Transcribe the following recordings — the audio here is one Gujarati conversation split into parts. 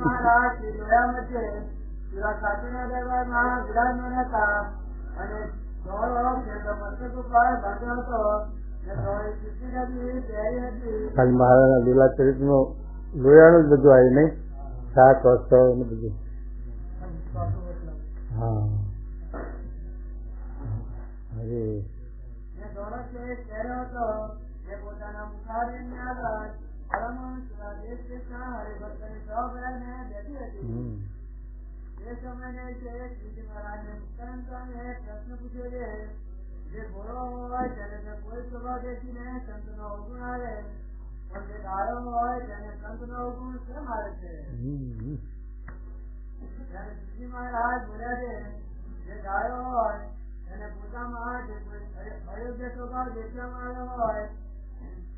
મહારાજ જોયા મધ્ય સાચીના દરબારમાં વિરાજમાન હતા અને મહારાજના લીલા ચરિત્ર નું લોયાનું જ બધું આવ્યું નહીં, 7 વર્ષ ને બધું. હા પોતાના મુખારીની આગળ બેઠી હતી. એ સમયે શ્રીજી મહારાજને મુક્તાનંદ સ્વામીએ પ્રશ્ન પૂછ્યો છે, જે ભોળો હોય તેને કોઈ સ્વભાવ દેખીને સંતનો અવગુણ આવે, પણ જે ડાયો હોય તેને સંતનો અવગુણ કેમ આવે છે? ત્યારે શ્રીજી મહારાજ બોલ્યા છે, જે ડાયો હોય તેને પોતામાં જે કોઈ અયોગ્ય સ્વભાવ દેખવામાં આવ્યો હોય,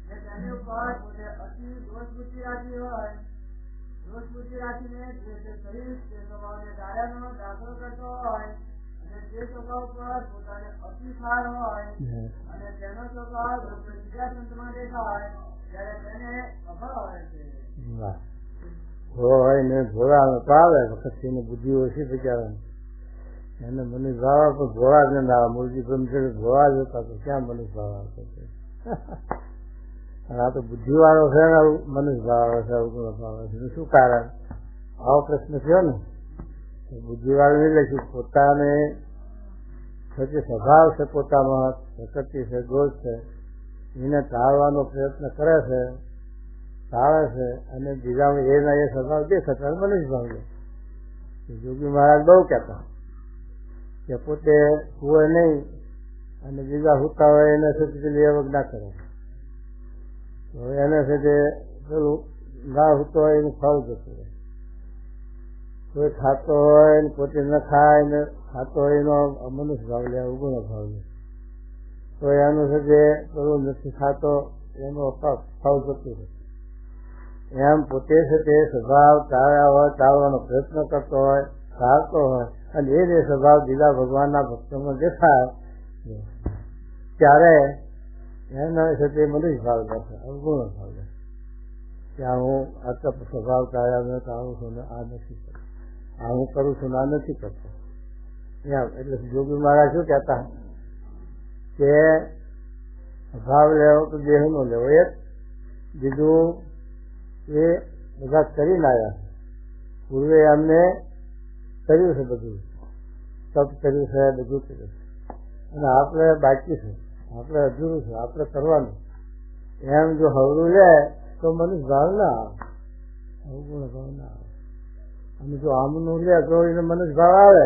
જે તેની ઉપર પોતે અતિ દોષ બુદ્ધિ રાખી હોય, દોષ બુદ્ધિ રાખીને જે શરીર તે સ્વભાવને ડાયાનો દાખલો કરતો હોય અને જે સ્વભાવ પર પોતાને અતિસાર હોય અને તેનો સ્વભાવ બીજા સંતમાં દેખાય ત્યારે તેને અભાવ આવે છે. હોય ને ભોળા આવે વખત એની બુદ્ધિ ઓછી બિચારા એને મનુષ્ય ભાવ પણ ભોળા જ ના આવે. મૂળજી બ્રહ્મચર્ય ભોળા જ હતા તો ક્યાં મનુષ્ય ભાવ આવતો છે? આ તો બુદ્ધિ વાળો છે ને મનુષ્ય ભાવ આવે છે, અવગુણ ભાવ આવે છે. શું કારણ? આવો પ્રશ્ન થયો ને બુદ્ધિ વાળું એટલે શું? પોતાને સ્વભાવ છે, પોતામાં પ્રકૃતિ છે, દોષ છે, એને ટાળવાનો પ્રયત્ન કરે છે, ટાળે છે અને બીજામાં એના એ સ્વભાવ દેખાતા મનુષ્ય ભાવ લે. જોગી મહારાજ બહુ કહેતા કે પોતે હુએ નહીં અને બીજા હુતા હોય એને સુધી અવજ્ઞા કરે. એને સાથે પેલું ના હોતો હોય એનું ફળ જતું હોય. કોઈ ખાતો હોય ને પોતે ન ખાય ને ખાતો હોય એનો મનુષ્ય ભાવ લે, અવગુણ ભાવ લે. તો એનું સાથે પેલું નથી ખાતો એનો ફળ જતું હોય. એમ પોતે સાથે સ્વભાવ ટાળ્યા હોય, ટાળવાનો પ્રયત્ન કરતો હોય, ટાળતો હોય અને એ જે સ્વભાવ બીજા ભગવાનના ભક્તોમાં દેખાય ત્યારે એના સાથે મનુષ્ય ભાવ દેશે, અવગુણ ભાવ દેશે. ત્યાં હું આ સ્વભાવ ટાળ્યા ટાળું છું ને આ નથી કરતો, આ હું કરું છું ને આ નથી કરતો. એમ એટલે જોગી મહારાજ શું કહેતા કે ભાવ લેવો તો દેહનો લેવો એક, બીજું એ બધા કરીને આવ્યા પૂર્વે એમને કર્યું છે, બધું તપ કર્યું છે, બધું કર્યું છે અને આપણે બાકી છે, આપણે અધૂરું છે, આપણે કરવાનું. એમ જો હવરું લે તો મનુષ્ય ભાવ ના આવે, અવગુણ ભાવ ના આવે. અને જો આમનું લે તો એને મનુષ્ય ભાવ આવે.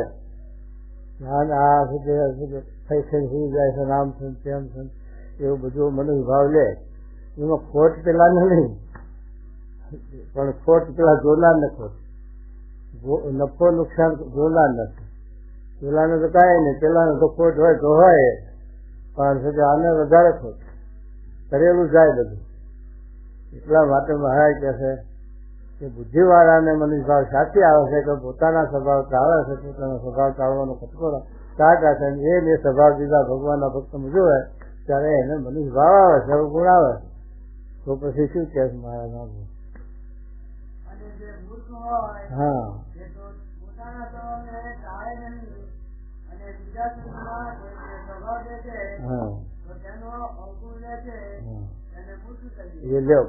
આ થઈ થઈ જાય છે, નામ છે તેમ છે એવું બધું મનુષ્ય ભાવ લે. એમાં ખોટ પેલા નહીં, પણ ખોટ પેલા જોનાર ને ખોટ, નફો નુકસાન જોનાર નથી. પેલાને તો કાંઈ નહીં, પેલાને તો ખોટ હોય તો હોય, પણ આને વધારે ખોટ કરેલું જાય બધું. એટલા માટે મહારાજ કહે છે કે બુદ્ધિવાળાને મનુષ્ય ભાવ સાચી આવે છે કે પોતાના સ્વભાવ ટાળે છે, પોતાનો સ્વભાવ ટાળવાનો કટકો સ્ટાર્ટ રાખે છે. એ સ્વભાવ બીજા ભગવાનના ભક્તમાં જોવે ત્યારે એને મનુષ્ય ભાવ આવે છે, ગુણ આવે. તો પછી શું કહે છે મહારાજ? હા એ લ્યો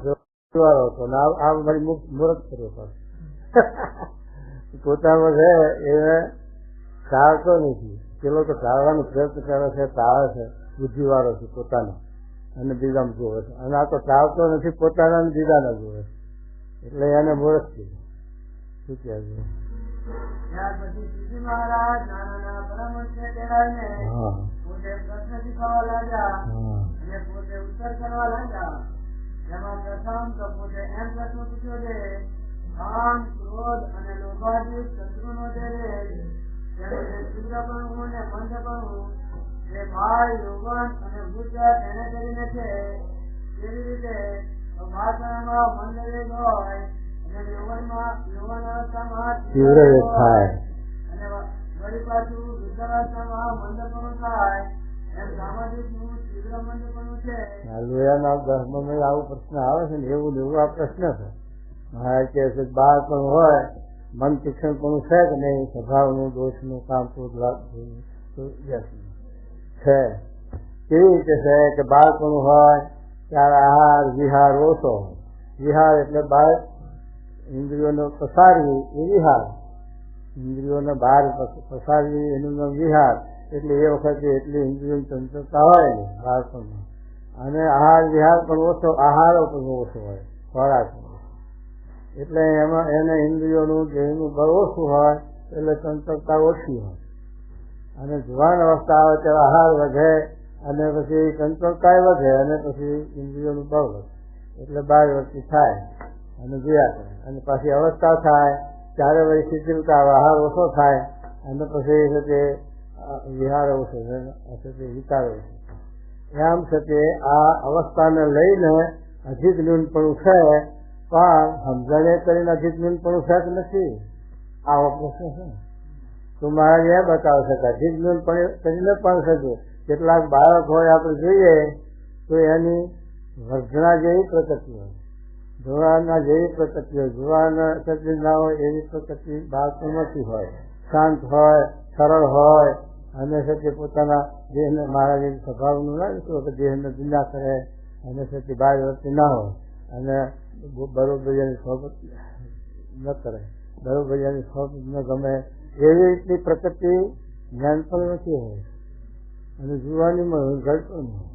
હતો ને આ મારી મુહૂર્ત કર્યો પડે પોતામાં છે એને ટાળતો નથી. પેલો તો ટાળવાનો પ્રયત્ન કરે છે, ટાળે છે, બુદ્ધિવાળો છે પોતાનો અને બીજામાં જોવે છે. અને આ તો ટાળતો નથી, પોતાના અને બીજાના જોવે છે, એટલે એને મૂર્ખ કીધું. શું કહેવું? ત્યાર પછી શ્રીજી મહારાજ નાના પરમહંસને તેડાવીને પોતે પ્રશ્ન શીખવા લાગ્યા અને પોતે ઉત્તર કરવા લાગ્યા. જેમાં પ્રથમ તો પોતે એમ પ્રશ્ન પૂછ્યો છે, કામ, ક્રોધ અને લોભાદિક શત્રુનો જે તેનું જે તીવ્રપણું અને મંદપણું જે ભાઈ, યૌવન અને વૃદ્ધ તેને કરીને છે, કેવી રીતે તો બાળપણમાં મંદ વેગ હોય અને યૌવન અવસ્થામાં તીવ્ર વેગ થાય અને વળી પાછું વૃદ્ધાવસ્થામાં મંદપણું થાય એમ સામાજિકનું તીવ્ર મંદપણું છે. લોયાના ધર્મમાં આવો પ્રશ્ન આવે છે ને એવું આ પ્રશ્ન છે. મહારાજ કહે છે બાળપણ હોય મન તીક્ષ્ણપણું છે કે નહીં, સ્વભાવનું દોષનું કામ છે. કેવી રીતે છે કે બાળપણ હોય ત્યારે આહાર વિહાર ઓછો હોય. વિહાર એટલે બહાર ઇન્દ્રિયોનો પસારવી એ વિહાર, ઇન્દ્રિયોને બહાર પસારવી એનું નામ વિહાર. એટલે એ વખતે એટલી ઇન્દ્રિયોની ચંચળતા હોય ને બાળપણમાં. અને આહાર વિહાર પણ ઓછો, આહારો પણ ઓછો હોય, ખોરાક એટલે એમાં એને ઇન્દ્રિયોનું દેહનું બળ ઓછું હોય એટલે ચંચળતા ઓછી હોય. અને જુવાન અવસ્થા આવે ત્યારે આહાર વધે અને પછી ચંચળતા વધે અને પછી ઇન્દ્રિયોનું બળ વધે એટલે 12 વર્ષથી થાય અને જોયા કરે. અને પછી અવસ્થા થાય ત્યારે વળી શિથિલતા આહાર ઓછો થાય અને પછી છે તે વિહાર ઓછો છે તે વિચાર ઓછો. એમ છે તે આ અવસ્થાને લઈને અધિક ન્યૂનપણું છે, પણ સમજણે કરીને અધિક ન્યૂનપણું છે કે નથી આવો પ્રશ્ન છે. તો મહારાજ એ બતાવે છે કે અધિક ન્યૂનપણ કરીને પણ શકે. કેટલાક બાળક હોય આપણે જોઈએ તો એની વર્ધના જેવી પ્રકૃતિ હોય, જુવાના જેવી પ્રકૃતિ હોય, જુવાન પ્રકૃતિ ના હોય એવી પ્રકૃતિ બાળકોમાંથી હોય. શાંત હોય, સરળ હોય અને સત્ય પોતાના દેહને મહારાજ સ્વભાવનું ના કે દેહને દુનિયા કરે અને સત્ય 12 વર્ષથી ના હોય અને બરોબરિયાની સોબત ન કરે, બરોબરિયાની સોબત ન ગમે એવી રીતની પ્રકૃતિ જ્ઞાન પણ નથી હોય અને જુવાનીમાં ગળતું ન હોય.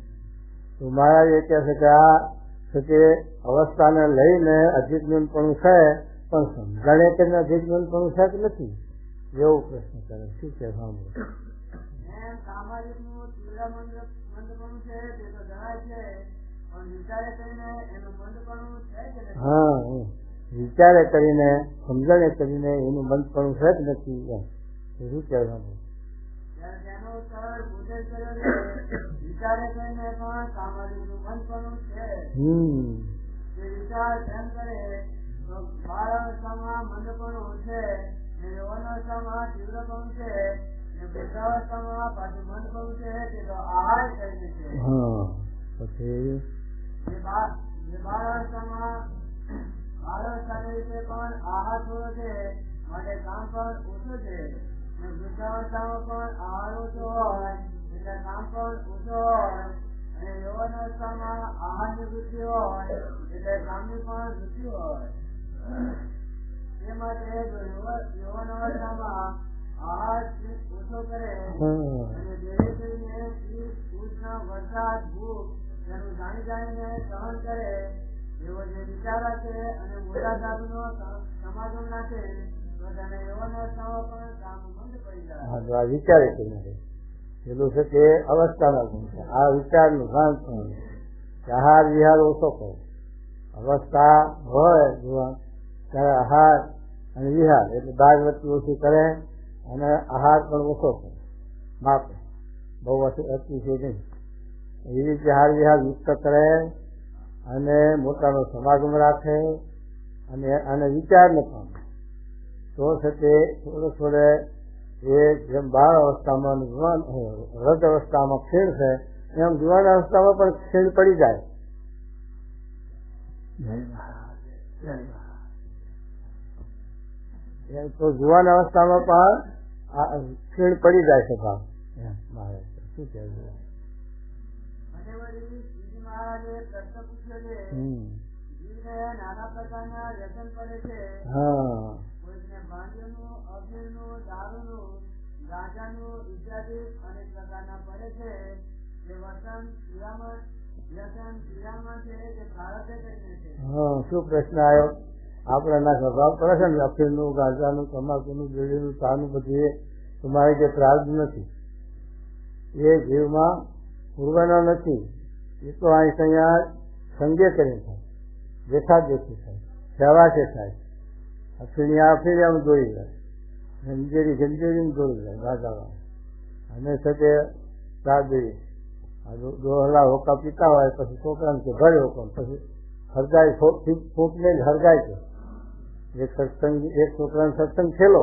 તો મહારાજ એ કહે છે કે આ સત્ય અવસ્થાને લઈને અધિક ન્યૂનપણું છે, પણ સમજણે કરીને અધિક ન્યૂનપણું છે કે નથી એવો પ્રશ્ન કરે. શું કે સાંભળો? સામાજિકનું તીવ્ર મંદપણું છે તે તો જણાય છે, પણ વિચારે કરીને એનું મંદપણું છે કે નથી? હા, વિચારે કરીને સમજણે કરીને એનું મંદપણું છે કે નથી એમ શું કહેવાનું? તેનો ઉત્તર પોતે જ કર્યો છે. વિચારે કરીને પણ સામાજિકનું મંદપણું છે. જે વિચાર તેમ કરે તો બાળાવસ્થામાં મંદપણું છે, યૌવનાવસ્થામાં તીવ્રપણું છે, વૃદ્ધાવસ્થામાં પાછું મંદપણું છે તે તો આહાર કરીને છે. પછી બાળાવસ્થાની રીતે પણ આહાર થોડો છે માટે કામ પણ ઓછું છે. વૃદ્ધાવસ્થામાં પણ આહાર ઓછો હોય એટલે કામ પણ ઓછો હોય અને યૌવનાવસ્થામાં આહારની વૃદ્ધિ હોય એટલે કામની પણ વૃદ્ધિ હોય. તે માટે યૌવનાવસ્થામાં આહાર ઓછો કરે અને ધીરે ધીરે ઉષ્ણ વરસાદ ભૂખ તેનું જાણીને સહન કરે એવો જે વિચાર રાખે અને મોટા સાધુનો સમાગમ નાખે તો તેને યૌવનાવસ્થામાં પણ કામ મંદ પડી જાય. આ વિચારે પેલું છે તે અવસ્થાના ગુણ છે. આ વિચારનું ભાન આહાર વિહાર ઓછો કરો. અવસ્થા હોય જુવાન ત્યારે આહાર અને વિહાર એટલે 12 વર્ષથી ઓછી કરે અને આહાર પણ ઓછો કરે, માપે, બહુ અતિશય નહીં. એવી રીતે આહાર વિહાર યુક્ત કરે અને મોટાનો સમાગમ રાખે અને વિચારને પણ તો છે તે થોડે એ જેમ બાળ અવસ્થામાં વૃદ્ધ અવસ્થામાં ક્ષીણ છે એમ જુવાન અવસ્થામાં પણ ક્ષીણ પડી જાય. તો જુવાન અવસ્થામાં પણ ક્ષીણ પડી જાય છે ભાવ. શું કહેવું? મહારાજે પ્રશ્ન પૂછ્યો છે, જીવને નાના પ્રકારના વ્યસન પડે છે. કોઈને ભાંડિયોનું, અફીણનું, દારૂનું, ગાંજાનું ઇત્યાદિ અનેક પ્રકારના પડે છે. જે વ્યસન પીડામાં છે કે પ્રારબ્ધે કરીને છે. શું પ્રશ્ન આવ્યો? આપણે ના સ્વભાવ પડે છે ને અફીણનું, ગાંજાનું, તમાકુનું, બીડીનું, ચાનું બધું તમારે જે પ્રારબ્ધ નથી એ જીવમાં પૂર્વનો નથી. એ તો અહીંયા સંગે કરીને થાય, દેખાદેખી થાય, સહેવાશે થાય. અફીણિયામાં દોરી જાય, ગંજેરી દોરી જાય ગાજામાં અને સાથે ચાર દોરી ડોહલા હોકા પીતા હોય પછી છોકરાને કે ભરે હોકો પછી હરગાય ફૂટને જ હરગાય છે. એક છોકરાને સત્સંગ થયેલો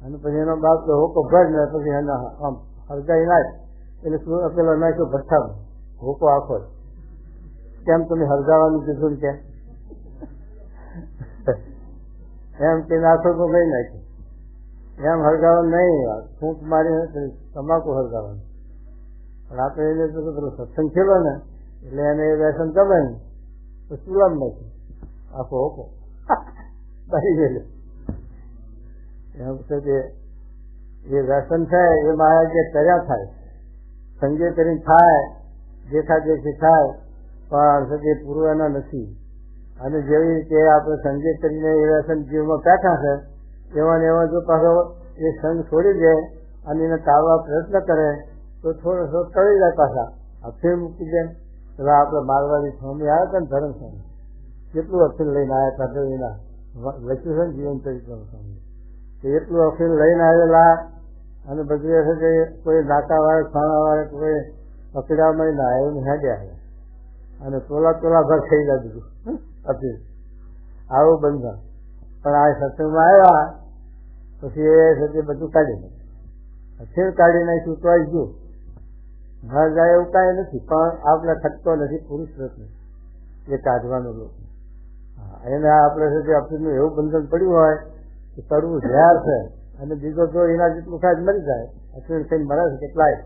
અને પછી એનો બાપ તો હોકો ભર ને પછી એના આમ હરગાઈ નાખ એટલે શું પેલો નાખ્યો ભઠ્ઠામાં હોકો આખો. કેમ તમે હરગાવાનું કીધું ને કેમ એમ કે આખો તો ગઈ નાખ્યું. એમ હરગાવાનું નહીં, ફૂંક મારી તમાકુ હરગાવાનું. પણ આપણે એને તો પેલો સત્સંગ થયેલો ને એટલે એને એ વ્યસન ગમે ને તો સુલામ નાખ્યું આખો હોકો બની ગયેલું. એમ છે કે એ વ્યસન થાય એ મારા જે કર્યા થાય સંજય કરીને થાય દેખાદેખી થાય પણ તે પૂર્વના નથી. અને જેવી રીતે આપણે સંજય કરીને એ વ્યસન જીવમાં બેઠા છે એવા ને એવા જો પાછો એ સંઘ છોડી દે અને એને ટાળવા પ્રયત્ન કરે તો થોડો ટળી જાય પાછા અફીણ મૂકી દે. હવે આપણે મારવાડી સ્વામી આવ્યા હતા ને ધર્મસ્વામી કેટલું અફીણ લઈને આવ્યા હતા એના લખ્યું છે ને જીવન ચરિત્ર સ્વામી એટલું અફીણ લઈને આવેલા અને બધું હશે કે કોઈ નાકા વાળે ખાણા વાળે કોઈ અફીડામાં ના આવ્યું હેડે આવ્યા અને તોલા ઘર થઈ જાય બધું અફીણ આવું બંધન. પણ આ સત્સંગમાં આવ્યા પછી એ છે બધું કાઢી નાખ્યું અફીણ કાઢી નાખ્યું તો આવી ગયું ઘર જાય એવું કાંઈ નથી. પણ આપણે ખટતો નથી પુરુષ રત્ન એ કાઢવાનું લોકો એને આપણે છે અફીણનું એવું બંધન પડ્યું હોય કે કરવું ઝેર છે અને બીજો જો એના જેટલું ખાય મરી જાય અફીણ થઈને મરે છે કેટલાય.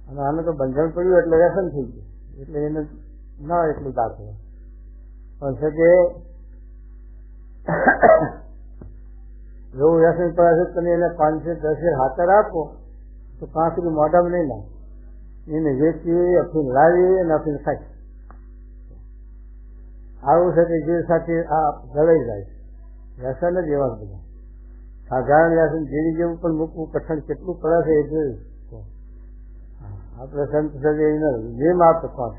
અને આને તો બંધન પડ્યું એટલે વ્યસન થઈ ગયું એટલે એને ન એટલું દાખલો પણ છે કે એવું વ્યસન પડે છે તમે એને 510 હાથર આપો તો પાંચરી મોઢામાં નહીં નાખે. એને વેચી અફીણ લાવી અને અફીણ ખાય. આવું છે કે જીવ સાથે આ જળાઈ જાય. વ્યસન જ એવા બધા સાધારણ વ્યસન જેવી જેવું પણ મૂકવું કઠણ કેટલું પડે છે એ જોયું. આપણે સંત સગે જેમ આપે પણ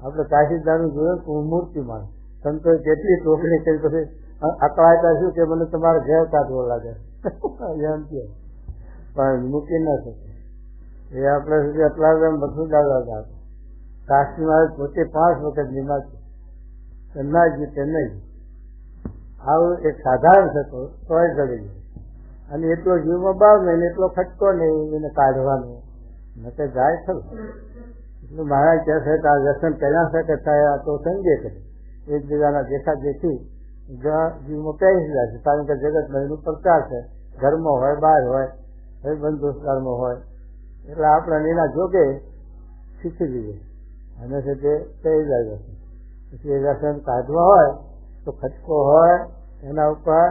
આપણે કાશીદારું જોયું તો મૂર્તિ માણે સંતોએ કેટલી ટોકરી કરી પછી અકળાયતા શું કે મને તમારે ઘેર કાઢવો લાગે એમ કે પણ મૂકી ના શકે. એ આપણે સુધી એટલા બધું દાદા કાશીમાં પોતે 5 વખત બીમાર છે ના જીતે નહીં. આવું એક સાધારણ થતો તોય ગળી જાય અને એટલો જીવમાં બાવ નહીં એટલો ખટકો નહીં એને કાઢવાનો નકે જાય ખરું. એટલે મારા કહે છે કે આ વ્યસન પહેલા શકે થાય તો સંજય કરે એકબીજાના દેખા દેખી જીવમાં પહેરી જાય છે. કારણ કે જગતમાં એનું પ્રચાર છે ઘરમાં હોય બહાર હોય ભાઈબંધ દોસ્તારમાં હોય એટલે આપણે એના જોગે શીખી લઈએ અને છે તે કહી જાય વ્યસન. પછી એ વ્યસન કાઢવા હોય તો ખટકો હોય એના ઉપર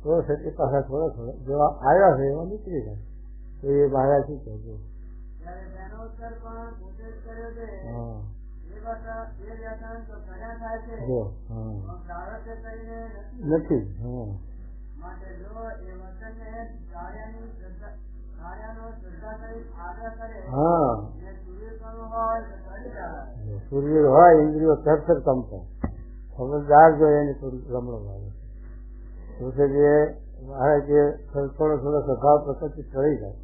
તો સતી પાછા થોડો જો આવ્યા છે એવો નીકળી જાય. તો એ મહારાજ શું કહેજો નથી. હા સૂર્ય હોય ઇન્દ્રિયો સરસર કમતો ખબરદાર જો એની થોડી રમણો આવે શું છે કે મહારાજ થોડો સ્વભાવ પ્રકૃતિ થઈ જાય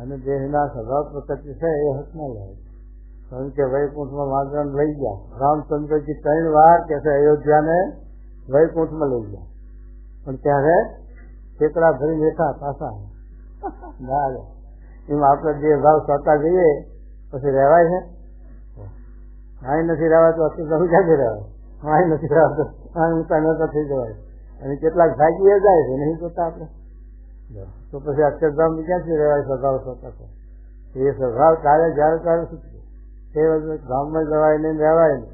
અને દેહના સ્વભાવ પ્રકૃતિ છે એ હસમાં લાવે. કારણ કે વૈકુંઠમાં માંગણ લઈ ગયા રામચંદ્રજી 3 વાર કે છે અયોધ્યાને વૈકુંઠમાં લઈ ગયા પણ ત્યારે ઠેકડા ભરી બેઠા પાછા ના એમ આપણે બે ભાવ કરતા જઈએ પછી રહેવાય છે. અહીં નથી રહેવાતું અત્યારે ક્યાંથી રહેવાય અહીં નથી રહેવાતું ઊંચા નતા થઈ જવાય અને કેટલાક ભાગી એ જાય છે નહીં જોતા આપણે તો પછી અક્ષરધામ ક્યાંથી રહેવાય સ્વભાવ સ્વતઃ એ સ્વભાવ તારે જયારે તારે શીખવે એ બધું ગામમાં જવાય નહીં રહેવાય નહીં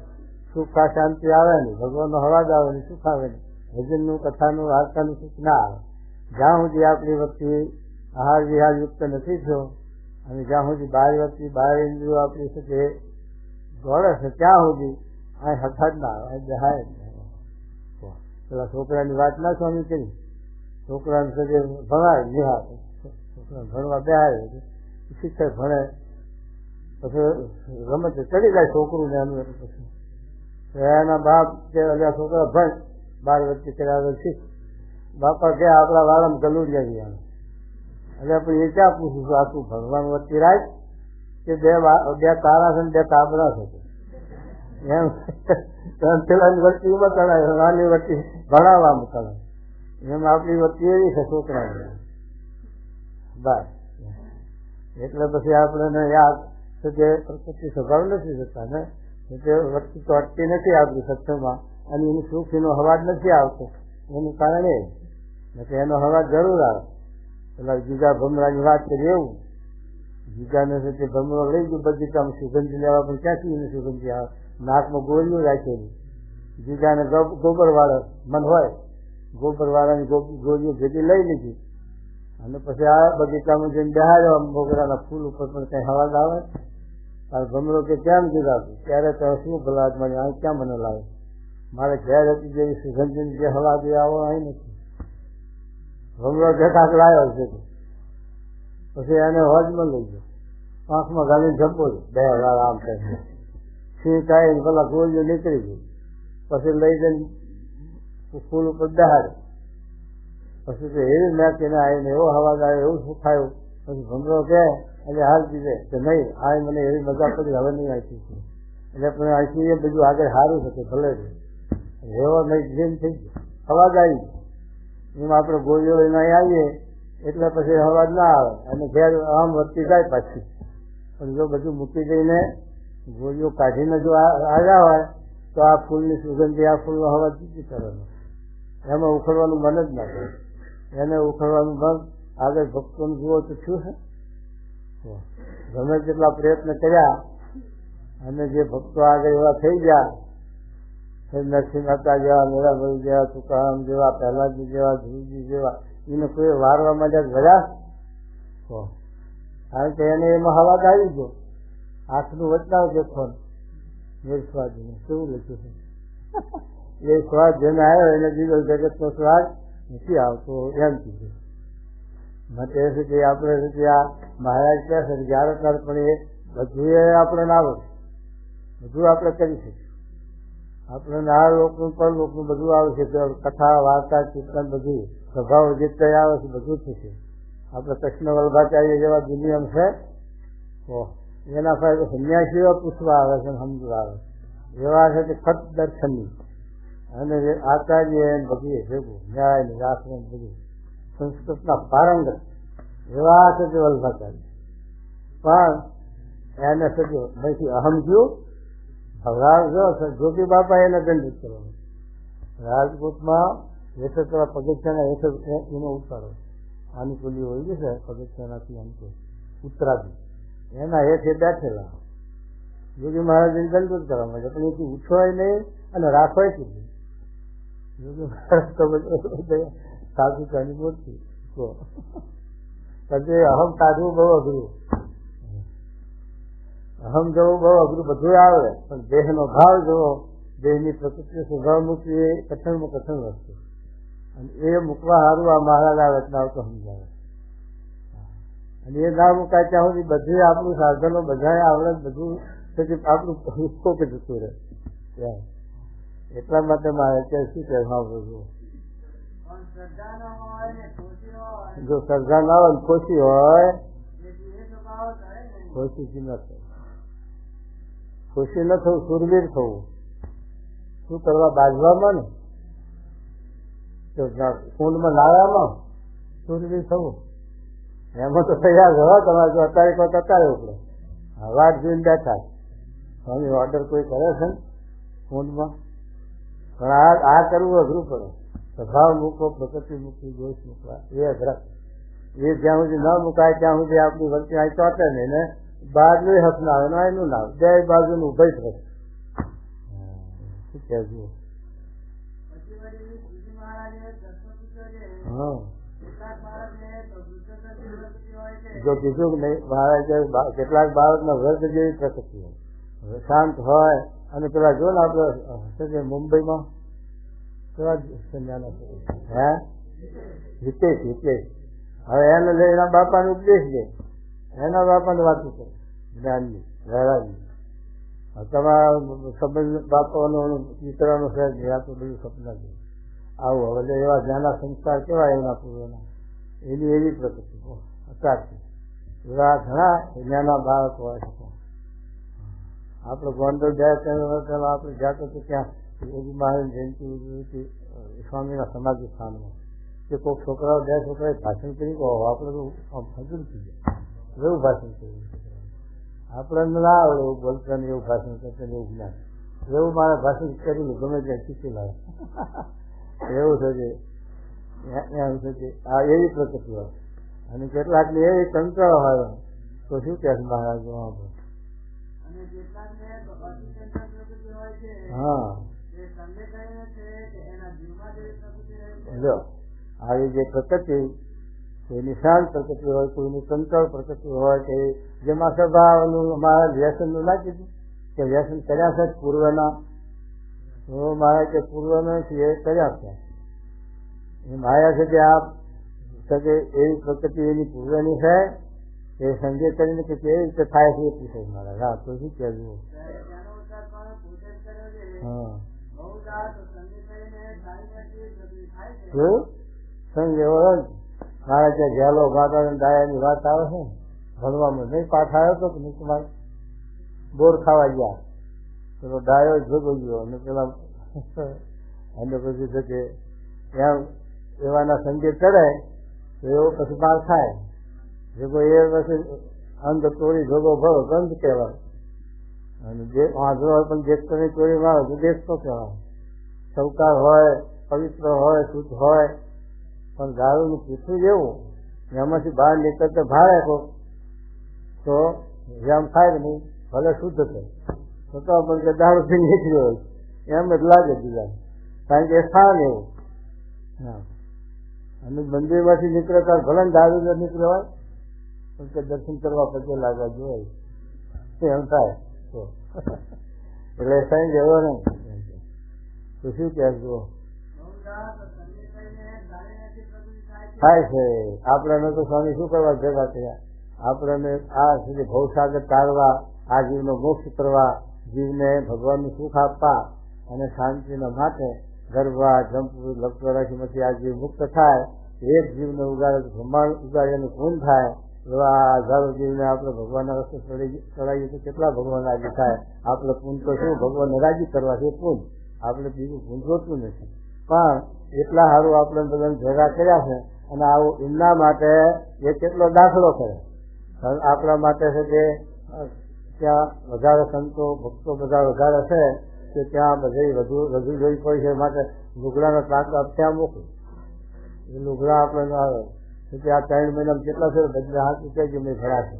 સુખ આ શાંતિ આવે નહીં ભગવાનનો અવાજ આવે નહીં સુખ આવે નહીં ભજનનું કથાનું વાર્તાનું સુખ ના આવે જ્યાં સુધી આપણી વચ્ચે આહાર વિહાર યુક્ત નથી થયો અને જ્યાં સુધી 12 વચ્ચે 12 ઇન્દ્રિયો આપણી સાથે દોડે છે ત્યાં સુધી આ હઠાત ના આવે જહાય. પેલા છોકરાની વાત ના સ્વામી કરી છોકરાને સાથે ભણાય નિહાળ છોકરા ભણવા બેહાય શિક્ષક ભણે પછી રમત ચડી જાય છોકરું ને એનું પછી એના બાપ કે છોકરા ભણ 12 વચ્ચે કર્યા શીખ બાપા કે આપણા વાળામાં ગલુડિયા ગયા એટલે આપણે એ ક્યાં પૂછું છું આ તું ભગવાન વચ્ચે રાખ કે બે તારા છે ને 2 કાબરા છે એમ પેલાની વસ્તીમાં કરાય, નાની વસ્તી ભણાવવામાં કરાય. એમ આપણી વસ્તી એવી છે છોકરાને બસ. એટલે પછી આપણે યાદ છે કે પ્રકૃતિ સ્વભાવ નથી જતા ને, એટલે વસ્તુ તો અટકી નથી આવતી સત્સંગમાં, અને એનું સુખ એનો અવાજ નથી આવતો. એનું કારણ એ કે એનો અવાજ જરૂર આવે. પેલા જીગા ભમરાની વાત કરી એવું, જીગાને તે ભમરો લઈ ગયું બધી કામ સુગંધી લેવા, પણ ક્યાંથી એને સુગંધી આવે? નાકમાં ગોળીઓ રાખેલી. જીગાને ગોબર વાળો મન હોય, ગોબર વાળાની ગોળીઓ ભેગી લઈ લીધી, અને પછી આ બગીચામાં જઈને બેહાડ્યો મોગરાના ફૂલ ઉપર, પણ કઈ અવાજ આવે? તારે ભમરો કે કેમ જીગાતું? ત્યારે તો શું ભલા મારી અહીં ક્યાં મને લાવે? મારે ઘેર હતી જેવી સુગંધીની જે હવા જે આવો અહીં નથી. ભમરો દેખાક લાવ્યો છે. પછી એને હોજમાં લઈ ગયો, આંખમાં ગાલીને જપો બે વાર આમ થાય, સિંહ કાઢીને પેલા ગોળીઓ નીકળી ગઈ. પછી લઈ જઈને ફૂલ ઉપર બેહાડ્યો. પછી તો એવી મેકીને આવીને એવો અવાજ આવ્યો, એવું સુખાયું. પછી ભમરો કે એટલે હાલ દીધે કે નહીં, આ મને એવી મજા પડી, હવે નહીં આવી છે. એટલે પણ અહીંથી એ બધું આગળ સારું છે કે ભલે એવો નહીં જેમ થઈ ગયો, અવાજ આવી. એમ આપણે ગોળીઓ લઈને અહીં આવીએ એટલે પછી અવાજ ના આવે, અને ઘેર આમ વધતી જાય પાછી. પણ જો બધું મૂકી દઈને ગોળીઓ કાઢીને જો આવ્યા હોય તો આ ફૂલની સુગંધી, આ ફૂલનો અવાજ જુદી કરવાનો. એમાં ઉખડવાનું મન જ ના કરે. એને ઉખડવાનું મન આગળ ભક્તોને જુઓ તો શું છે? ગમે તેટલા પ્રયત્ન કર્યા અને જે ભક્તો આગળ એવા થઈ ગયા, નરસિંહ મહેતા જેવા, મીરાભાઈ જેવા, તુકારામ જેવા, પહેલાજી જેવા, ધ્રુવજી જેવા, એને કોઈ વારવા માટે ગયા? કારણ કે એને એમાં અવાજ આવી ગયો. આંખનું વચનાવ દેખો નિર્સ્વાદને કેવું લખ્યું છે? એ સ્વાદ જેને આવ્યો એને બીજો જગતનો સ્વાદ નથી આવતો એમ કીધું. માટે એ છે કે આપણે આ મહારાજ કહે છે જ્યારે ત્યારે પણ એ બધું એ આપણે ના આવે, બધું આપણે કરી શકીએ. આપણે આ લોકનું પણ લોકનું બધું આવે છે, કથા વાર્તા કીર્તન બધું સ્વભાવ જે કઈ આવે છે બધું થશે. આપણે કૃષ્ણ વલ્ભાચાર્ય જેવા દુનિયમ છે, એના ફાયદો સંન્યાસીઓ પૂછવા આવે છે, સમજવા આવે છે. એવા છે કે ખત દર્શનની અને આચાર્ય બધી ભેગું ન્યાય ને આશ્રમ બધું સંસ્કૃતના પારંગત એવા છે તે વલ્ભાચાર્ય. પણ એને સજો નથી અહમ થયું. જ્યોતિ બાપા એને દંડિત કરવાનું. રાજકોટમાં યશોતરા પગથિયાના એનો ઉતારો આની પેલી હોય છે પગથિયાનાથી આમ તો ઉત્તરાજી એના હેઠે બેઠેલા યોગી મહારાજને દંડિત કરવા માટે, પણ એથી ઉછવાય નહીં અને રાખવાય કીધું. યોગી મહારાજ તો બધું સાધુ કાની બોલતી પછી અહમ કાઢવું બહુ અઘરું, અહમ જવું બહુ અઘરું, બધું આવે પણ દેહનો ભાવ જવો, દેહની પ્રકૃતિ સ્વભાવ મૂકવી એ કઠણમાં કઠણ વસ્તુ. અને એ મૂકવા સારું આ મહારાજ આવે એટલે આવતો સમજાવે. અને એ ના મુકાય ત્યાં સુધી બધું આપણું સાધનો બધા આવડે બધું આપણું હિસ્સો કે જતું રહે. એટલા માટે મારે અત્યારે શું કહેવા બધું જો શ્રદ્ધા ના હોય ખુશી હોય, ખુશી ન થાય, ખુશી ન થવું સુરવીર થવું. શું કરવા? બાજવામાં ને કુંડમાં લાવ્યામાં સુરવીર થવું. એમાં તો તૈયાર હોય તમારે. જો અત્યારે કોઈ અત્યારે ઉપડે વાટ જોઈને બેઠા સ્વામી ઓર્ડર કોઈ કરે છે ને કુંડમાં, પણ આ કરવું અઘરું પડે. સ્વભાવ મૂકો, પ્રકૃતિ મૂકી, દોષ મૂકવા એ અઘરા. એ જ્યાં સુધી ન મુકાય ત્યાં સુધી આપણી વચ્ચે અહીં ચોટે નહીં ને બહારનું હક ના આવે ને એનું ના આવે, બે બાજુનું ઉભય જ રહે. શું કહેવું? હા જો કીધું કે નહીં મહારાજ કેટલાક બાળકના વર્ગ જેવી પ્રકૃતિ હોય, શાંત હોય. અને પેલા જો ને આપડે મુંબઈમાં કેવા હે હિતેશ હવે એને લઈ એના બાપાને ઉપદેશ દે, એના બાપાને વાતું કરે જ્ઞાનની વહેરાની. તમારા સંબંધ બાપાનો દીકરાનો સહેજ આ તો બધું સપના છે આવું. હવે એવા જ્ઞાના સંસ્કાર કેવા એના પૂર્વના, એની એવી પ્રકૃતિ અત્યારથી એવા ઘણા જ્ઞાના બાળકો હોય છે. આપણે ગોંડલ જાય ત્યાં આપણે જાતો તો ત્યાં એવી મારી જયંતિ ઉજવી હતી સ્વામીના સમાધિ સ્થાનમાં કે કોઈક છોકરાઓ 2 છોકરાએ ભાષણ કરી કહો આપણે તો આમ ફજલ થઈ જાય એવું ભાષણ કર્યું આપણને ના આવડે એવું બોલતા ને એવું ભાષણ કરતા ને એવું જ્ઞાન એવું મારે ભાષણ કરીને ગમે ત્યાં શીખી લાવે એવું છે કે એમ છે કે આ એવી પ્રકૃતિ હોય અને કેટલાકને એવી કંટાળો હોય તો શું કહે છે મહારાજ હા જો આવી જે પ્રકૃતિ કોઈની શાંત પ્રકૃતિ હોય કોઈની કંટાળ પ્રકૃતિ હોય કે જેમાં સ્વભાવનું અમારા વ્યસનનું ના કીધું કે વ્યસન કર્યા છે પૂર્વના તો મારે કે પૂર્વના એ કર્યા છે એમ આવ્યા છે કે આપ કે એવી પ્રકૃતિ એની પૂર્વની છે એ સંજય કરીને કે કેવી રીતે થાય છે એ પૂછે મારા હા તો શું કહેવું હા સંજય મારા ત્યાં ઘેલો માતા ડાયાની વાત આવે છે ભણવામાં નહીં પાઠ આવ્યો તો કે નહીં તમારે બોર ખાવા ગયા પેલો ડાયો ભેગો ગયો અને પેલા અને પછી છે કે એમ એવાના સંજય ચડે તો એવો પછી બહાર થાય ભેગો એ પછી અંધ ચોરી ભેગો ભરો ગંધ કહેવાય અને જે વાંધો હોય પણ દેશની ચોરી મારે તો દેશ તો કહેવાય સૌકાર હોય પવિત્ર હોય શુદ્ધ હોય પણ દારૂનું પૂછવું જેવું એમાંથી બહાર નીકળતા ભાડે તો જેમ થાય કે નહીં ભલે શુદ્ધ થાય તો પણ કે દારૂથી નીકળ્યો હોય એમ જ લાગે બીજા કારણ કે સ્થાન એવું હા અને મંદિરમાંથી નીકળતા ભલે દારૂ ન નીકળ્યો હોય પણ કે દર્શન કરવા પછી લાગવા જોઈએ એમ થાય તો એટલે સાંજ એવો ને તો શું કહેજો થાય છે આપણને તો સ્વામી શું કરવા ભેગા થયા આપણને આ સુધી ભવસાગર તારવા આ જીવનો મોક્ષ કરવા જીવને ભગવાનનું સુખ આપવા અને શાંતિના માટે ગરબા જંપવું લક્ષરાશીમાંથી આ જીવ મુક્ત થાય એક જીવને ઉગાડે બ્રહ્માંડ ઉગાડે એનું પૂન થાય એવા હજારો જીવને આપણે ભગવાનના રસ્તે ચડાવીએ તો કેટલા ભગવાન રાજી થાય આપણે પૂન તો શું ભગવાનને રાજી કરવા છે પૂન આપણે બીજું પૂન જોતું નથી પણ એટલા સારું આપણે બધાને ભેગા કર્યા છે અને આવું એમના માટે એ કેટલો દાખલો કરે આપણા માટે છે કે ત્યાં વધારે સંતો ભક્તો બધા વધારે છે કે ત્યાં બધી વધુ જોઈ પડી છે માટે લુગડાનો તાંકા ત્યાં મોકલું એ લુગડા આપણે આવે કે આ 3 મહિનામાં કેટલા છે બધા હાથ કે જે મેં ભરા છે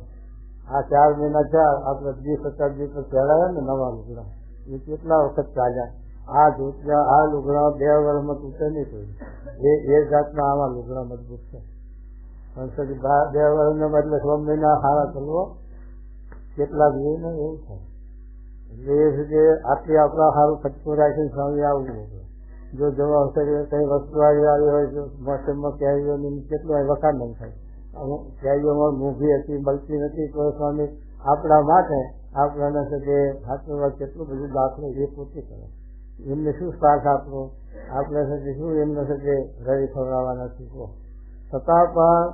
આ 4 મહિના છે આપણે 20-17 દિવસ ચડાવે ને નવા લુગડા એ કેટલા વખત ચાલ્યા આ જોતરા આ લુગડા 2 વર્ષમાં તૂટે નહીં કોઈ એ જાતના આમાં લુગડા મજબૂત છે પણ 2 વર્ષના બદલે 6 મહિના સારા ચલવો કેટલા જોઈએ ને એવું થાય એટલે એ છે કે આટલી આપણા સારું ખર્ચો રાખીને સ્વામી આવવું જો જવા હશે કે કઈ વસ્તુ આવી હોય મોસમમાં કેરીઓની કેટલું વખાણ નહીં થાય કેરીઓમાં મોંઘી હતી મળતી નથી તો સ્વામી આપણા માટે આપણને છે કે હાથમાં કેટલું બધું દાખલો એ પોતે કરે એમને શું સ્વાર્થ આપણો આપણે છે કે શું એમને છે કે રવિ ખવડાવવાના શીખવો છતાં પણ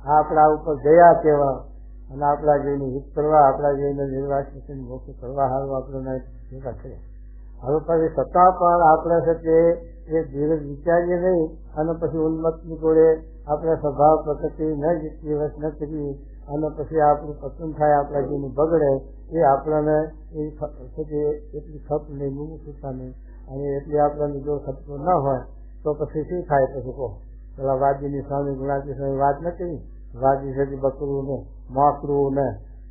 આપણા ઉપર ગયા કેવા અને આપણા જેને હિત કરવા આપણા જેને નિર્વાચન મોક્ષ કરવા સારું આપણને ભેગા થયા હવે પછી છતાં પણ આપણે છે કે એ ધીરજ વિચારીએ નહીં અને પછી ઉન્મતની જોડે આપણે સ્વભાવ પ્રકૃતિ ન દિવસ ન કરી અને પછી આપણું પસંદ થાય આપણા જેને બગડે એ આપણને એ છે કે એટલી ખપ નહીં મુમુક્ષુતા નહીં અને એટલી આપણને જો ખપતો ન હોય તો પછી શું થાય પછી કહો પેલા વાદીની સ્વામી ગુણાતી સ્વામી વાત ન કરી વાદી છે કે બકરું ને માકડું ને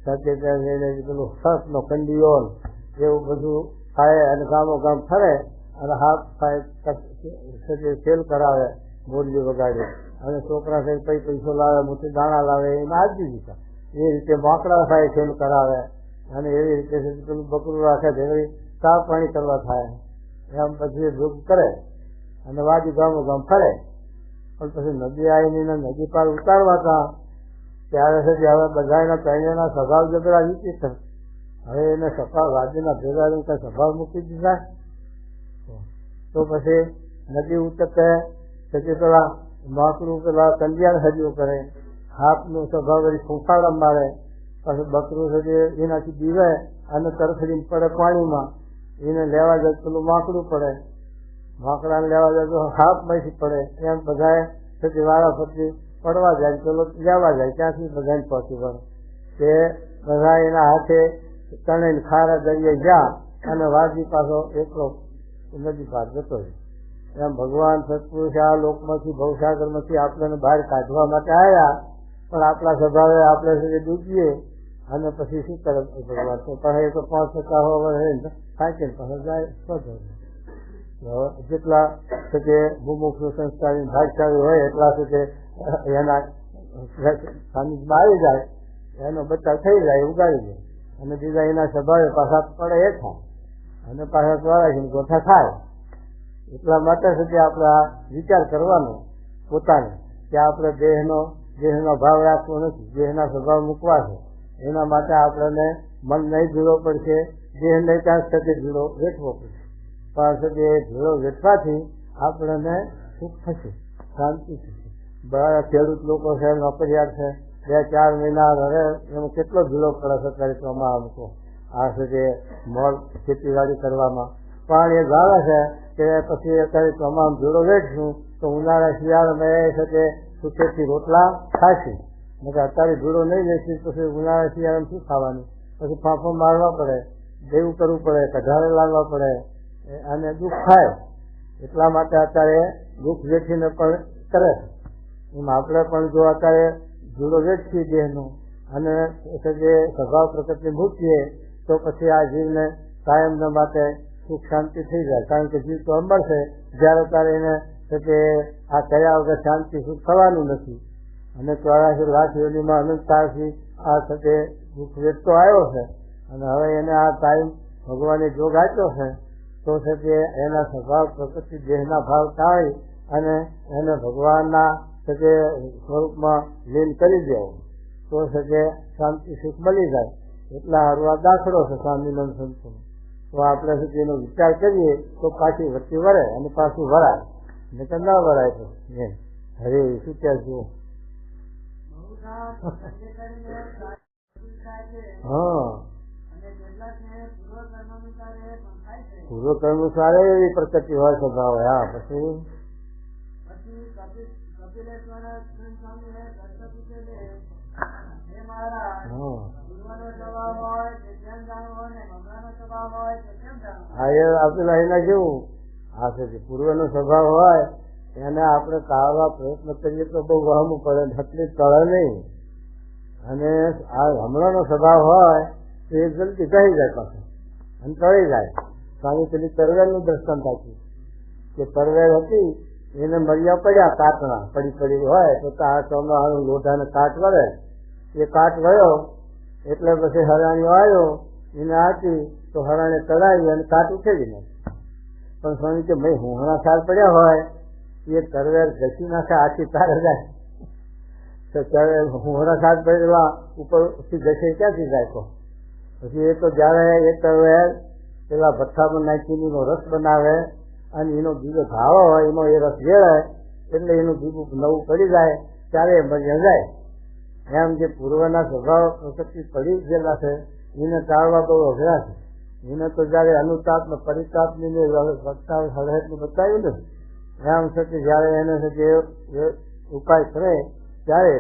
સાથે ત્યાં પેલું સર્પનો કંડીઓલ એવું બધું ખાય અને ગામો ગામ ફરે અને હાથ થાય ખેલ કરાવે બોલી વગાડે અને છોકરા છે પૈસો લાવે મોટી દાણા લાવે એને આપી દીધા એ રીતે માકડા થાય ખેલ કરાવે અને એવી રીતે પેલું બકરું રાખે છે ચા પાણી કરવા થાય એમ પછી ભૂખ કરે અને વાદી ગામો ગામ ફરે પણ પછી નદી આવીને નદી પાર ઉતારવા હતા ત્યારે છે કે હવે બધાના ત્રણેયના સ્વભાવ જગડા નીચે છે હવે એને સફા વાદીના ભેગા કઈ સ્વભાવ મૂકી દીધા તો પછી નદી ઉતરતે પછી પેલા માકડું પેલા કંડિયાને હજુ કરે હાથનો સ્વભાવ વળી ફૂંફાડા મારે પછી બકરું છે કે એનાથી દીવે અને તરફડીને પડે પાણીમાં એને લેવા જાય પેલું માકડું પડે, માકડાને લેવા જાય તો હાફ માંથી પડે, એમ બધા પછી વાળા પછી પડવા જાય, પેલો લેવા જાય, ત્યાંથી બધાને પહોંચી વળે. તે બધા એના હાથે તણે ખારા દરિયે ગયા અને વાજી પાછો એકલો નદી પાર જતો રહ્યો. એમ ભગવાન સત્પુરુષ આ લોકમાંથી ભવસાગરમાંથી આપણને બહાર કાઢવા માટે આવ્યા, પણ આપણા સ્વભાવે આપણે સુધી ડૂબીએ અને પછી શું કરે ભગવાન? તો પહે તો 5% હોવા થાકીને પછી જાય. જેટલા કે ભૂમુખ સંસ્કારી ભાગશાળી હોય એટલા સુધી એના સાનિધ્યમાં આવી જાય, એનો બચાવ થઈ જાય, ઉગાડી જાય, અને બીજા એના સ્વભાવે પાછા પડે એ થાય અને પાછા દ્વારા ગોઠા થાય. એટલા માટે સુધી આપણે આ વિચાર કરવાનો પોતાને કે આપણે દેહનો ભાવ રાખવો નથી, દેહના સ્વભાવ મૂકવા છે. એના માટે આપણને મન નહીં ભીડો પડશે, દેહ નહીં ત્યાં સુધી ભીડો વેઠવો પડશે. પણ સુધી એ ભીડો વેઠવાથી આપણને સુખ થશે, શાંતિ થશે. બધા ખેડૂત લોકો છે, નોકરિયાત છે, 2-4 મહિના રહે એમાં કેટલો ભીડો પડે સરકારી કામમાં અમુકો આ સુધી મોલ ખેતીવાડી કરવામાં. પણ એ જાણે છે કે પછી અત્યારે તમામ ભીડો વેઠશું તો ઉનાળા શિયાળામાં એ છે કે સુખેથી રોટલા ખાશે. અત્યારે ભીડો નહીં વેચી પછી ઉનાળા શિયાળામાં શું ખાવાનું? પછી ફાંફો મારવા પડે, દેવું કરવું પડે, કઢારે લાવવા પડે અને દુઃખ થાય. એટલા માટે અત્યારે દુઃખ વેઠીને પણ કરે. એમ આપણે પણ જો અત્યારે ભીડો વેચીએ દેહનો અને જે સ્વભાવ પ્રકૃતિ મૂકીએ તો પછી આ જીવને કાયમના માટે સુખ શાંતિ થઈ જાય. કારણ કે જીવ તો અમર છે, જ્યારે ત્યારે એને કે આ કર્યા વગર શાંતિ સુખ થવાનું નથી. અને 84 લાખ યોનીમાં અનંતકાળથી આ સાથે દુઃખ વેચતો આવ્યો છે અને હવે એને આ ટાઈમ ભગવાને જોગ આપ્યો છે તો છે કે એના સ્વભાવ પ્રકૃતિ દેહના ભાવ ટાળી અને એને ભગવાનના કે સ્વરૂપમાં લીન કરી દેવો તો છે કે શાંતિ સુખ મળી જાય. એટલા હારું આ દાખલો છે સ્વામિનારાયણ સંતોનો. તો આપણે સુધી એનો વિચાર કરીએ તો પાછી વચ્ચે વળે અને પાછું વરાય, ને તો ન વરાય તો હરે શું કહે છું? હા, પૂર્વકર્મ સારે એવી પ્રકૃતિ હોય સ્વભાવ. હા, પછી આપેલા એના જેવું આ છે પૂર્વનો સ્વભાવ હોય એને આપણે ટાળવા પ્રયત્ન કરીએ તો બહુ વહમું પડે, તકલીફ ટળે નહીં. અને આ હમણાંનો સ્વભાવ હોય તો એ જલ્દી કહી જાય પાછું અને ટળી જાય. સ્વામી પેલી તરવેલનું દ્રષ્ટાંત આપ્યું કે તરવેલ હતી એને મર્યા પડ્યા કાટના પડી હોય તો ચોમાહાનું લોઢાને કાટ વળે, એ કાટ વળ્યો એટલે પછી હરાણીઓ આવ્યો એને આપી તો હરાણે તળાવી અને કાટ ઉઠેવી નાખી. પણ સ્વામી કે ભાઈ હુંહણા સાર પડ્યા હોય એ તરવેર ઘસી નાખે આખી તાર જાય તો તરવેર હુંહણા સાર પડેલા ઉપરથી ઘસે ક્યાંથી જાય? તો પછી એ તો જયારે એ તરવેર પેલા ભઠ્ઠામાં નાખીને એનો રસ બનાવે અને એનો બીજો ધાવો હોય એનો એ રસ વેળાય એટલે એનું બીજું નવું પડી જાય ત્યારે એ મરી જાય. એમ જે પૂર્વના સ્વભાવ પ્રકૃતિ પડી ગયેલા છે એને ટાળવા બહુ અઘરા છે. એને તો જયારે અનુતાપ ને પરિતાપ ની હળહેટનું બતાવ્યું ને એમ છે કે જયારે એને ઉપાય કરે ત્યારે.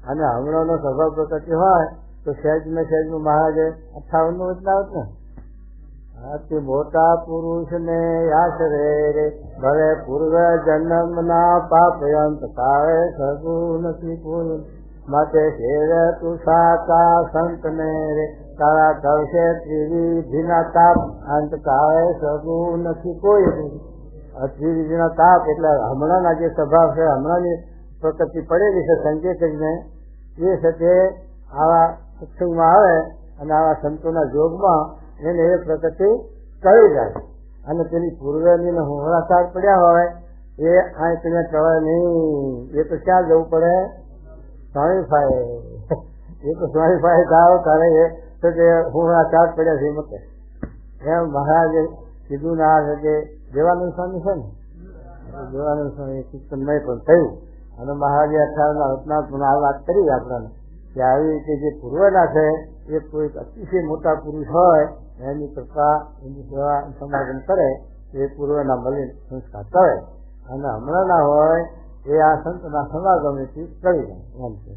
અને હમણાંનો સ્વભાવ પ્રકૃતિ હોય તો સહેજનું મહારાજે 58 બદલાવત ને અતિ મોટા પુરુષ ને આશરે રે ભલે પૂર્વ જન્મ ના પાપ અંત કાળે સગું નથી કોઈ માટે શેર તું સાતા સંત ને રે તારા કરશે ત્રિવિધિના તાપ અંત કાળે સગું નથી કોઈ. ત્રિવિધિના તાપ એટલે હમણાંના જે સ્વભાવ છે, હમણાંની પ્રકૃતિ પડેલી છે સંજય કરીને એ છે તે આવા સત્સંગમાં આવે અને આવા સંતોના જોગમાં એને એ પ્રકૃતિ કરી જાય. અને પેલી પૂર્વની હોળાસાર પડ્યા હોય એ આંખને ટળે નહીં. એ તો ક્યાં જવું પડે? સ્વામીફાય. એ તો સ્વામીફાય જાઓ તારે એ તો કે હોળાસાર પડ્યા છે મતે એમ મહારાજે કીધું ના કે દેવાનંદ સ્વામી છે ને, દેવાનંદ સ્વામી કીર્તનમય પણ થયું અને મહારાજે 58 રત્નાત્મક આ વાત કરી આપણને કે આવી રીતે જે પૂર્વના છે એ કોઈ અતિશય મોટા પુરુષ હોય એની કૃપા, એની સેવા સમાગમ કરે એ પૂર્વના મલિન સંસ્કાર કરે, અને હમણાં ના હોય એ આ સંતના સમાગમથી કરી જાય એમ છે.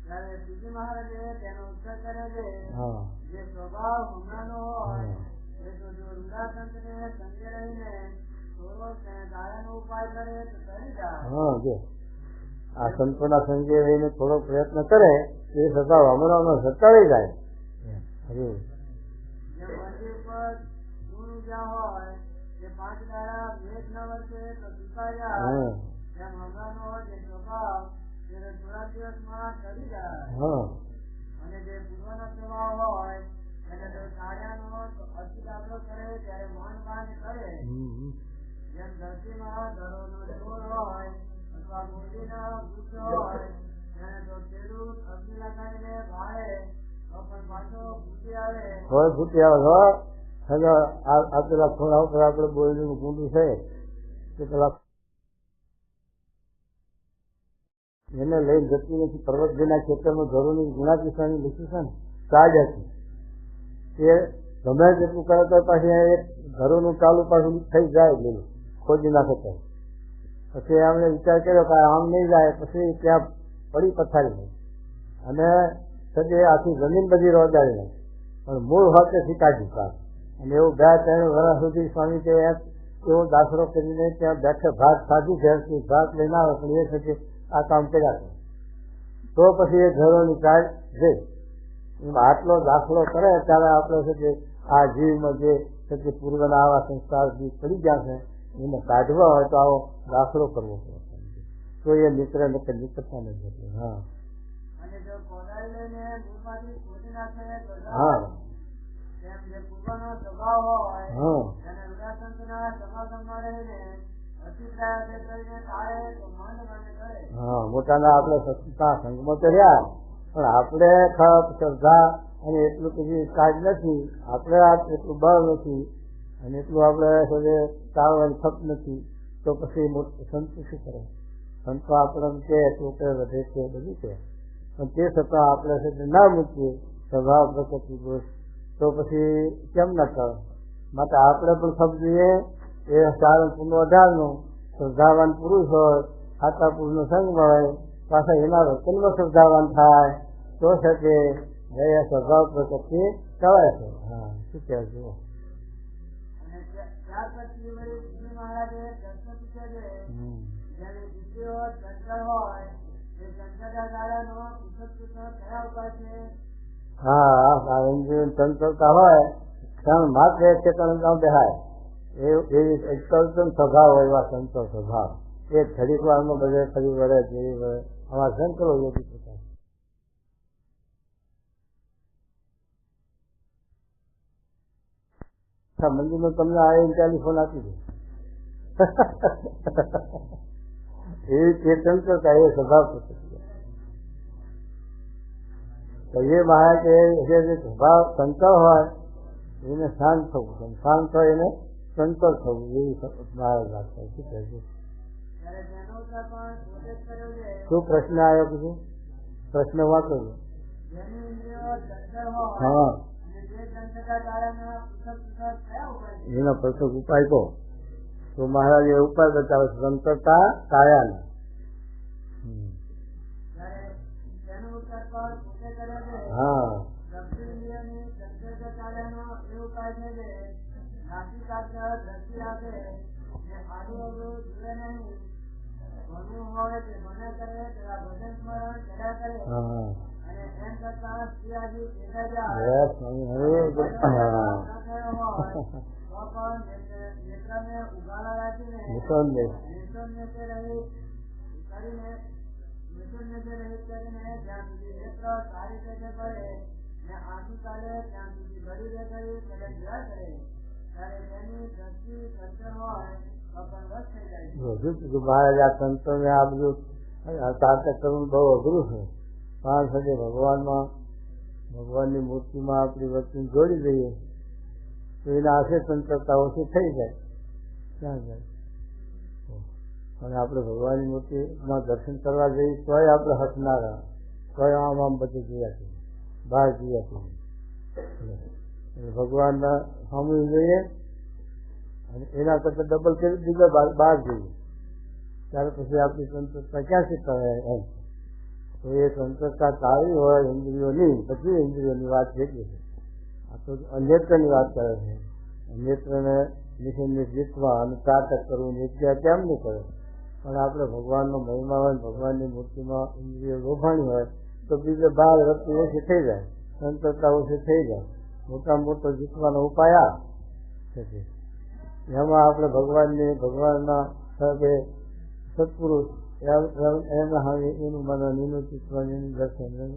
ત્યારે શ્રીજી મહારાજે તેનો ઉત્તર કર્યો છે, હા જે સ્વભાવ હમણાંનો હોય એ તો જો રૂડા સંતને સંગે રહીને થોડો દાયાનો ઉપાય કરે તો કરી જાય. હા, જો આ સંતોના સંગે રહીને થોડો પ્રયત્ન કરે એ સ્વભાવ હમણાં સટાવી જાય. જે મંદિર પર ગુણ ઉગ્યા હોય જે 5 દાડા ભેટ ન વર્ષે તો સુકાઈ જાય, જેમ હમણાંનો જે સ્વભાવ તેને થોડા દિવસમાં કરી જાય. અને જે પૂર્વનો સ્વભાવ હોય એને જો સાયાનો અતિ દાખલો કરે ત્યારે મન બાંધ કરે, જેમ ધરતીમાં ધરોનો જોર હોય અથવા મોદીના વૃક્ષ હોય તેને જો ખેડૂત અગ્નિ લગાવીને ભાળે તો પણ પાછો ફૂટી આવે. હોય ફૂટી આવે. હોય હવે આ પેલા થોડા ઉપર આપણે બોલેલું ગુંડું છે કે પેલા એને લઈને જતી નથી. પર્વતજીના ખેતરમાં ઘરોની ગુણાતીસાની લીધી છે ને કાજ હતી, એ ગમે જેટલું કરે તો પાછી એક ઘરોનું ચાલુ પાછું થઈ જાય, લીલું ખોદી નાખે તો. પછી એમણે વિચાર કર્યો કે આમ નહીં જાય, પછી ત્યાં પડી પથારી અને સજે આખી જમીન બધી રોજાડી નાખી, પણ મૂળ હોતેથી કાઢી કાઢ. અને એવું 2-3 વર્ષ સુધી સ્વામી કે એવો દાખલો કરીને ત્યાં બેઠે ભાત સાધુ ઘેરથી ભાત લઈને આવે, પણ એ થશે આ કામ કર્યા કરે તો પછી એ ઘરોની કાઢ જઈ. આટલો દાખલો કરે ત્યારે આપણે છે કે આ જીવમાં જે છે કે પૂર્વના આવા સંસ્કાર જે પડી ગયા છે એને કાઢવા હોય તો આવો દાખલો કરવો પડે, તો એ નીકળે નીકળતા નથી. હા અને જો કોદાળી લઈને મૂળમાંથી ખોદી નાખે તો હા તેમ જે પૂર્વનો સ્વભાવ હોય હા તેને રૂડાસંતના સમાગમમાં રહીને અતિપ્રાય કરીને તાળે તો મન મને કરે. હા મોટાના આપણે સત્તા સંઘમાં તો રહ્યા, પણ આપણે ખપ શ્રદ્ધા અને એટલું પછી કાજ નથી, આપણે એટલું બળ નથી અને એટલું આપણે ચાલવાની ખપ નથી, તો પછી સંત શું કરે? સંતો આપણને કે તું કે વધે છે બધું છે, પણ તે છતાં આપણે ના મૂકીએ સ્વભાવ પ્રકૃતિ દોષ, તો પછી કેમ ના કરે? માટે આપણે પણ ખપ જોઈએ. એ સારું પૂર્ણ 18નું શ્રદ્ધાવાન પુરુષ હોય, ખાતા પુરુષનો સંગ મળે, પાછા એના વચનમાં શ્રદ્ધાવાન થાય તો છે કે ભાઈ આ સ્વભાવ પ્રકૃતિ કહેવાય છે. હા શું કહેવાય છે? અને ત્યાર પછી વળી શ્રી મહારાજે પ્રશ્ન પૂછ્યો છે, જ્યારે વિષયો ચંચળ હોય એ ચંચળતા ગાળાનો પૃથક કયા ઉપાય છે? હા ચંચળતા હોય ત્યાં માત્ર એક ઠેકાણે બેહાય એવી સ્વભાવ હોય, એવા સંતો સ્વભાવ એ ઘડીક વારમાં બધે ફરી વળે જેવી વળે આવા સંતો યોગી પ્રકાર. મંદિરમાં તમને આવીને ટેલિફોન આપી દે એવી ચંચળતા એ સ્વભાવ તો એ મહારાજ જે સ્વભાવ ચંચળ હોય એને શાંત થવું, શાંત હોય એને ચંચળ થવું, એવી મહારાજ વાત થાય. શું કહે છે? શું પ્રશ્ન આવ્યો? કીધું પ્રશ્ન વાંચો. હા એનો પ્રથમ ઉપાય કહો તો મહારાજ એ ઉપાય બતાવે છે, ચંચળતા કાયાના. હા મહારાજ આ સંતો ને આ બધું તારક કરવું બહુ અઘરું છે. કારણ છે ભગવાનની મૂર્તિમાં આપણી વસ્તુ જોડી દઈએ તો એના હાથે ચંચળતા ઓછી થઈ જાય. ક્યાં જાય? અને આપણે ભગવાનની મૂર્તિમાં દર્શન કરવા જઈએ તોય આપણે હક ના રહે, તોય આમ બધું જોયા છીએ, બહાર જોયા છીએ. ભગવાનના સાંભળવું જોઈએ અને એના કરતા ડબલ કરી બીજા બહાર જોઈએ, ત્યારે પછી આપણી સંતોષતા ક્યાંથી કરે એમ. તો એ સંતોષતા સારી હોય ઇન્દ્રિયોની, પછી ઇન્દ્રિયોની વાત ભેગી છે. આ તો અનેત્રની વાત કરે છે. નેત્રને નિષેધને જીતવા અને ત્યાગ કરવું નિત્યા કેમ નહીં કરે? પણ આપણે ભગવાનનો મહિમા હોય, ભગવાનની મૂર્તિમાં ઇન્દ્રિયો લોભાણી હોય તો બીજે બહાર વસ્તુ ઓછી થઈ જાય, સંતોષતા ઓછી થઈ જાય. મોટા મોટો જીતવાનો ઉપાય આ છે. એમાં આપણે ભગવાનના સાથે સત્પુરુષ એના હવે એનું મનન, એનું ચિત્રણ, એનું દર્શન,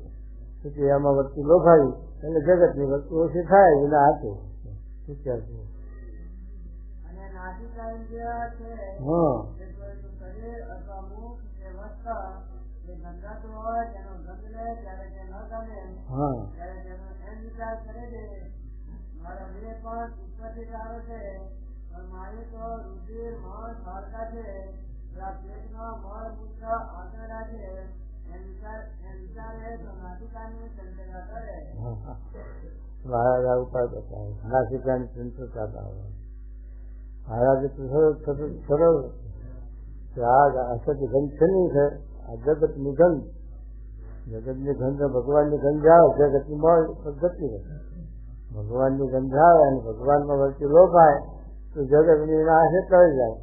પછી એમાં વસ્તુ લોભાવી એટલે જગતની વસ્તુ ઓછી થાય એના હાથે. શું ક્યાં છે? મહારાજ ઉપાય બતાવે, નાસિકાની સંતોષતા આવે. મહારાજે સરળ આ અસત ગંધ છે નહીં છે, આ જગતની ગંધ, જગતની ગંધ, ભગવાનની ગંધ આવે, જગતની મોજ ગતિ રહે. ભગવાનની ગંધ આવે અને ભગવાનમાં વળતી લોભાય તો જગતની નાશે ટળી જાય.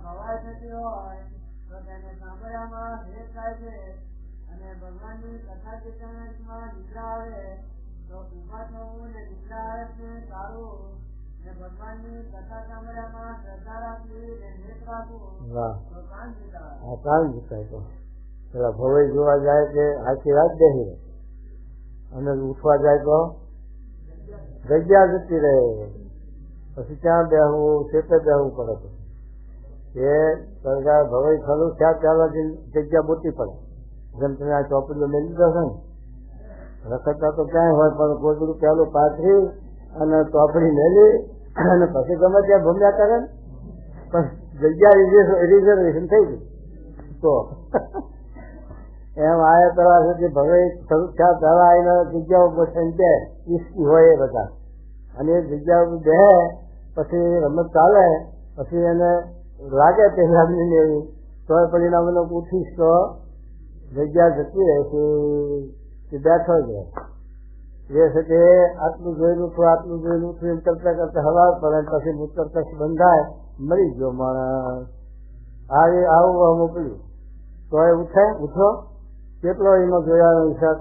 ભવાઈ થતી હોય તો તેને સાંભળવામાં ભેદ થાય છે, અને ભગવાનની કથા કીર્તનમાં નિદ્રા આવે તો ઉભા થવું ને નિદ્રા આવે છે સારું, ને ભગવાનની કથા સાંભળવામાં શ્રદ્ધા રાખવી ને ભેદ રાખવું તો કાન જીતાય. કાન જીતાય. તો પેલા ભવાઈ જોવા જાય કે આખી રાત બેસી અને ઉઠવા જાય તો જગ્યા જતી રહે, પછી ક્યાં બેહવું, છેટે બેહવું પડે. એ સરકાર ભવાઈ ખરું ત્યાં પહેલા જગ્યા મોટી પડે. જેમ તમે આ ચોપડીઓ લઈ લીધો છે ને, રખડતા તો ક્યાંય હોય પણ ગોદડું પહેલું પાથરી અને ચોપડી મેલી અને પછી ગમે ત્યાં ભમ્યા કરે ને, પણ જગ્યા રિઝર્વેશન થઈ ગઈ. તો એમ આયા પેલા સુધી ભવાઈ ખરું ત્યાં પહેલા આવીને જગ્યાઓ બેઠાઈને બે ઈસકી હોય એ બધા, અને એ જગ્યા બે પછી રમત ચાલે, પછી એને લાગે પહેલા એવી તો પરિણામ ઉઠીશ તો જગ્યા જતી રહેશે, બેઠો જ રહે. એ છે કે આટલું જોયેલું છું, આટલું જોયેલું છું એમ કરતા કરતા હવા પડે, પછી મુતરકસ બંધાય, મરી ગયો માણસ. આવું મોકલ્યું તો એ ઉઠો કેટલો એનો જોયાનો હિસાબ.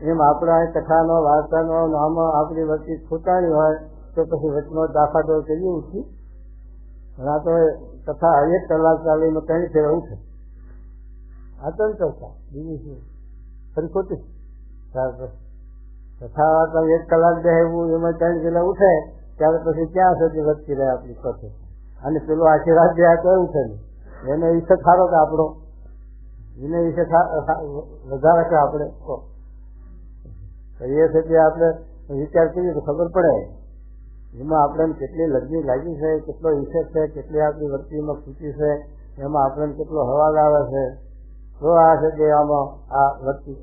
એમ આપણા કથાનો વાર્તાનો આમાં આપણી વચ્ચે ખૂટાણી હોય તો પછી વચનો દાખા કરીએ ઉઠી. આ તો કથા 1 કલાક ચાલીને 3 ફેરા ઉઠે. આ તો ચર્ચા બીજી શું ફરી ખોટી. કથા વાર્તા 1 કલાક બેહવું એમાં 3 ફેરા ઉઠે ત્યારે પછી ક્યાં સુધી વધતી રહે આપણી કથા. અને પેલો આખી રાત બે કોઈ ઉઠે નહીં. એને વિશે સારો કે આપણો, એને વિશે વધારે કે આપણે કહીએ છીએ કે આપણે વિચાર કરીએ તો ખબર પડે એમાં આપણને કેટલી લગ્ની લાગી છે, કેટલો ઈચ્છે છે, કેટલી આપણી વર્તીમાં ખૂટી છે, એમાં આપણને કેટલો હવાલ આવે છે. તો આ છે કે આમાં આ વર્તી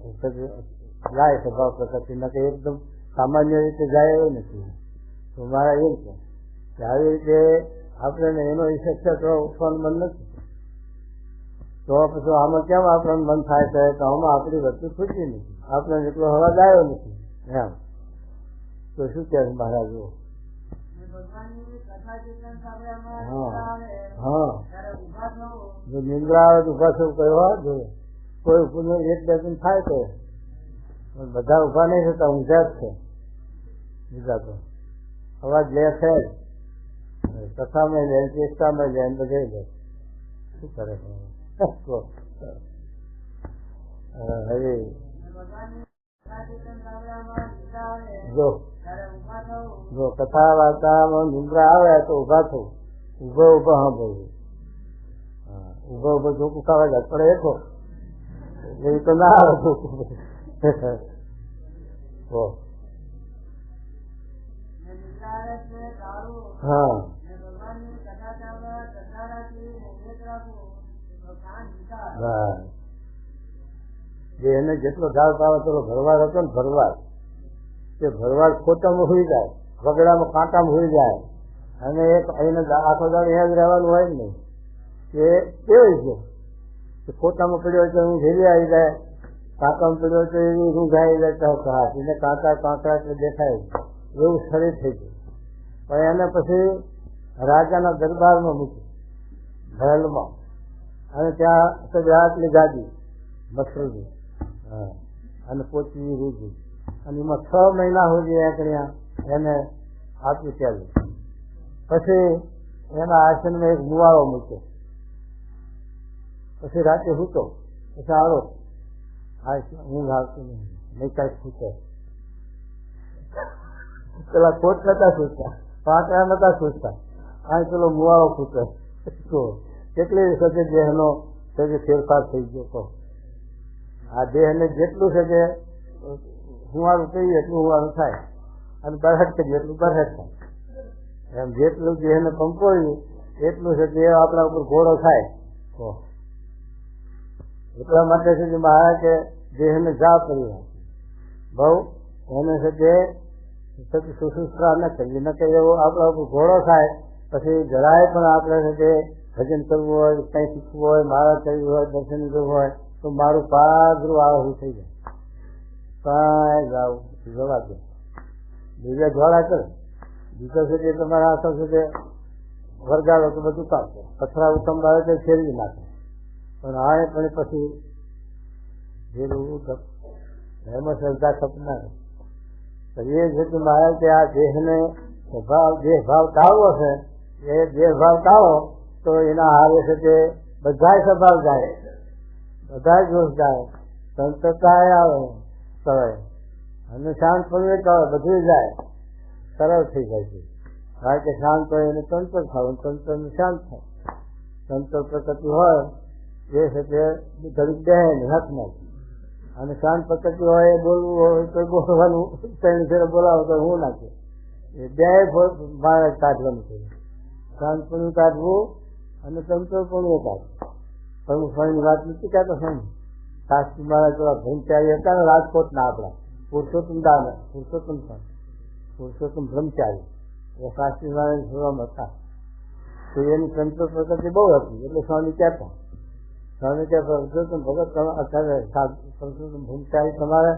જાય સ્વભાવ પ્રકૃતિ ન કે એકદમ સામાન્ય રીતે જાય એવું નથી. તો મારા એમ છે કે આવી રીતે આપણે એનો ઈચ્છે છે તો ઉઠવાનું મન નથી. તો પછી આમાં કેમ આપણને મન થાય છે તો આમાં આપણી વર્તી ખૂટી નથી, આપણે એટલો હવાજ આવ્યો નથી એમ. તો શું કહે મહારાજ? જો નિંદ્રા આવે તો ઉભા થવું કહેવા જોઈએ. કોઈ ઉભું 1-2 દિન થાય તો બધા ઉભા નહીં થતા, ઊંઝા જ છે બીજા તો. અવાજ લે છે કથામાં લે, ચેષ્ટામાં લે, બધે લે. શું કરે હવે જો કથા વાર્તામાં નિંદ્રા આવે તો ઉભા થવું, ઉભો સાંભળવું. ઉભો જોકું ખાવા જાય પડે એકો એ તો ના આવે. હા હા, જે એને જેટલો ઢાળ પાવે પેલો ભરવાડ હતો ને ભરવાડ, તે ભરવાડ ખોટામાં હોઈ જાય, વગડામાં કાંટામાં હોઈ જાય, અને એક એને આખો દાડો યાદ રહેવાનું હોય ને કે કેવું છે ખોટામાં પડ્યો હોય તો હું ઘેરી આવી જાય, કાંટામાં પડ્યો હોય તો એવી રૂંઘ આવી જાય, એને કાંટા કાંકરા એટલે દેખાય એવું શરીર થઈ ગયું. પણ એને પછી રાજાના દરબારમાં મૂક્યું મહેલમાં, અને ત્યાં આટલી ગાદી મસરૂદી, હા, અને પોચી રૂજી, અને એમાં 6 મહિના સુધી એકડ્યા એને આપ્યું ચાલ્યું. પછી એના આશ્રમમાં એક મુવાળો મૂક્યો. પછી રાતે સૂતો, પછી આવો ઊંઘ આવતી નહીં કાંઈ સૂતો. પેલા કોટ નતા સૂચતા, પાંચરા નતા સૂચતા, આ પેલો મુવાળો સૂતો. કેટલી વખતે દેહનો ફેરફાર થઈ ગયો કહો. આ દેહને જેટલું છે કે હુંવારું કહીએ એટલું હુંવારું થાય, અને બરહટ કરીએ એટલું બરહટ થાય. એમ જેટલું દેહને કંપોળ્યું એટલું છે દેહ આપણા ઉપર ઘોડો થાય. એટલા માટે છે કે મહારાજે દેહને જા કરી નાખી બહુ, એને છે તે સુશુશ્રા ન કરીએ, ન કરીએ એવો આપણા ઉપર ઘોડો થાય. પછી જરાય પણ આપણે છે તે ભજન કરવું હોય, કંઈ શીખવું હોય, મહારાજ કરવું હોય, દર્શન કરવું હોય તો મારું પાદરું આવું થઈ જાય. કાંઈ જાવું જવા દે, બીજા જોડા કરે, બીજા છે તે તમારા આસર છે તે વર્ગાડો તો બધું કાપશે, પથરા ઉતંબાવે તો ફેરવી નાખે. પણ આ પણ પછી એમાં શ્રદ્ધા સપના એ છે કે મહારાજ કે આ દેહને દેહ ભાવ ટાળવો છે, એ દેહ ભાવ ટાળો તો એના હારે છે તે બધા સ્વભાવ જાય, બધા જોશ જાય, સંતતા આવે કરે, અને શાંત પણ આવે, બધું જાય, સરળ થઈ જાય છે. કારણ કે શાંત હોય એને તંત્ર થાય, તંત્ર શાંત થાય. તંત્ર પ્રકૃતિ હોય એ છે તે ઘડીક બે ને હક નાખે, અને શાંત પ્રકૃતિ હોય એ બોલવું હોય તો બોલવાનું, ત્રણ ફેરે બોલાવો તો હું નાખે. એ બે મારે કાઢવાનું છે, શાંત પણ કાઢવું અને તંત્ર પણ કાઢવું. પ્રમુખ સ્વામીની વાત નથી કહેતો સ્વામી, શાસ્ત્રી મહારાજ થોડા બ્રહ્મચારી હતા ને રાજકોટના આપણા પુરુષોત્તમ દાદા, પુરુષોત્તમ બ્રહ્મચારી એ શાસ્ત્રી મહારાજ સ્વભાવ હતા. તો એની તંત્ર પ્રકૃતિ બહુ હતી, એટલે સ્વામી કહેતા, સ્વામી કે પુરુષોત્તમ ભગત અત્યારે પુરુષોત્તમ બ્રહ્મચારી તમારે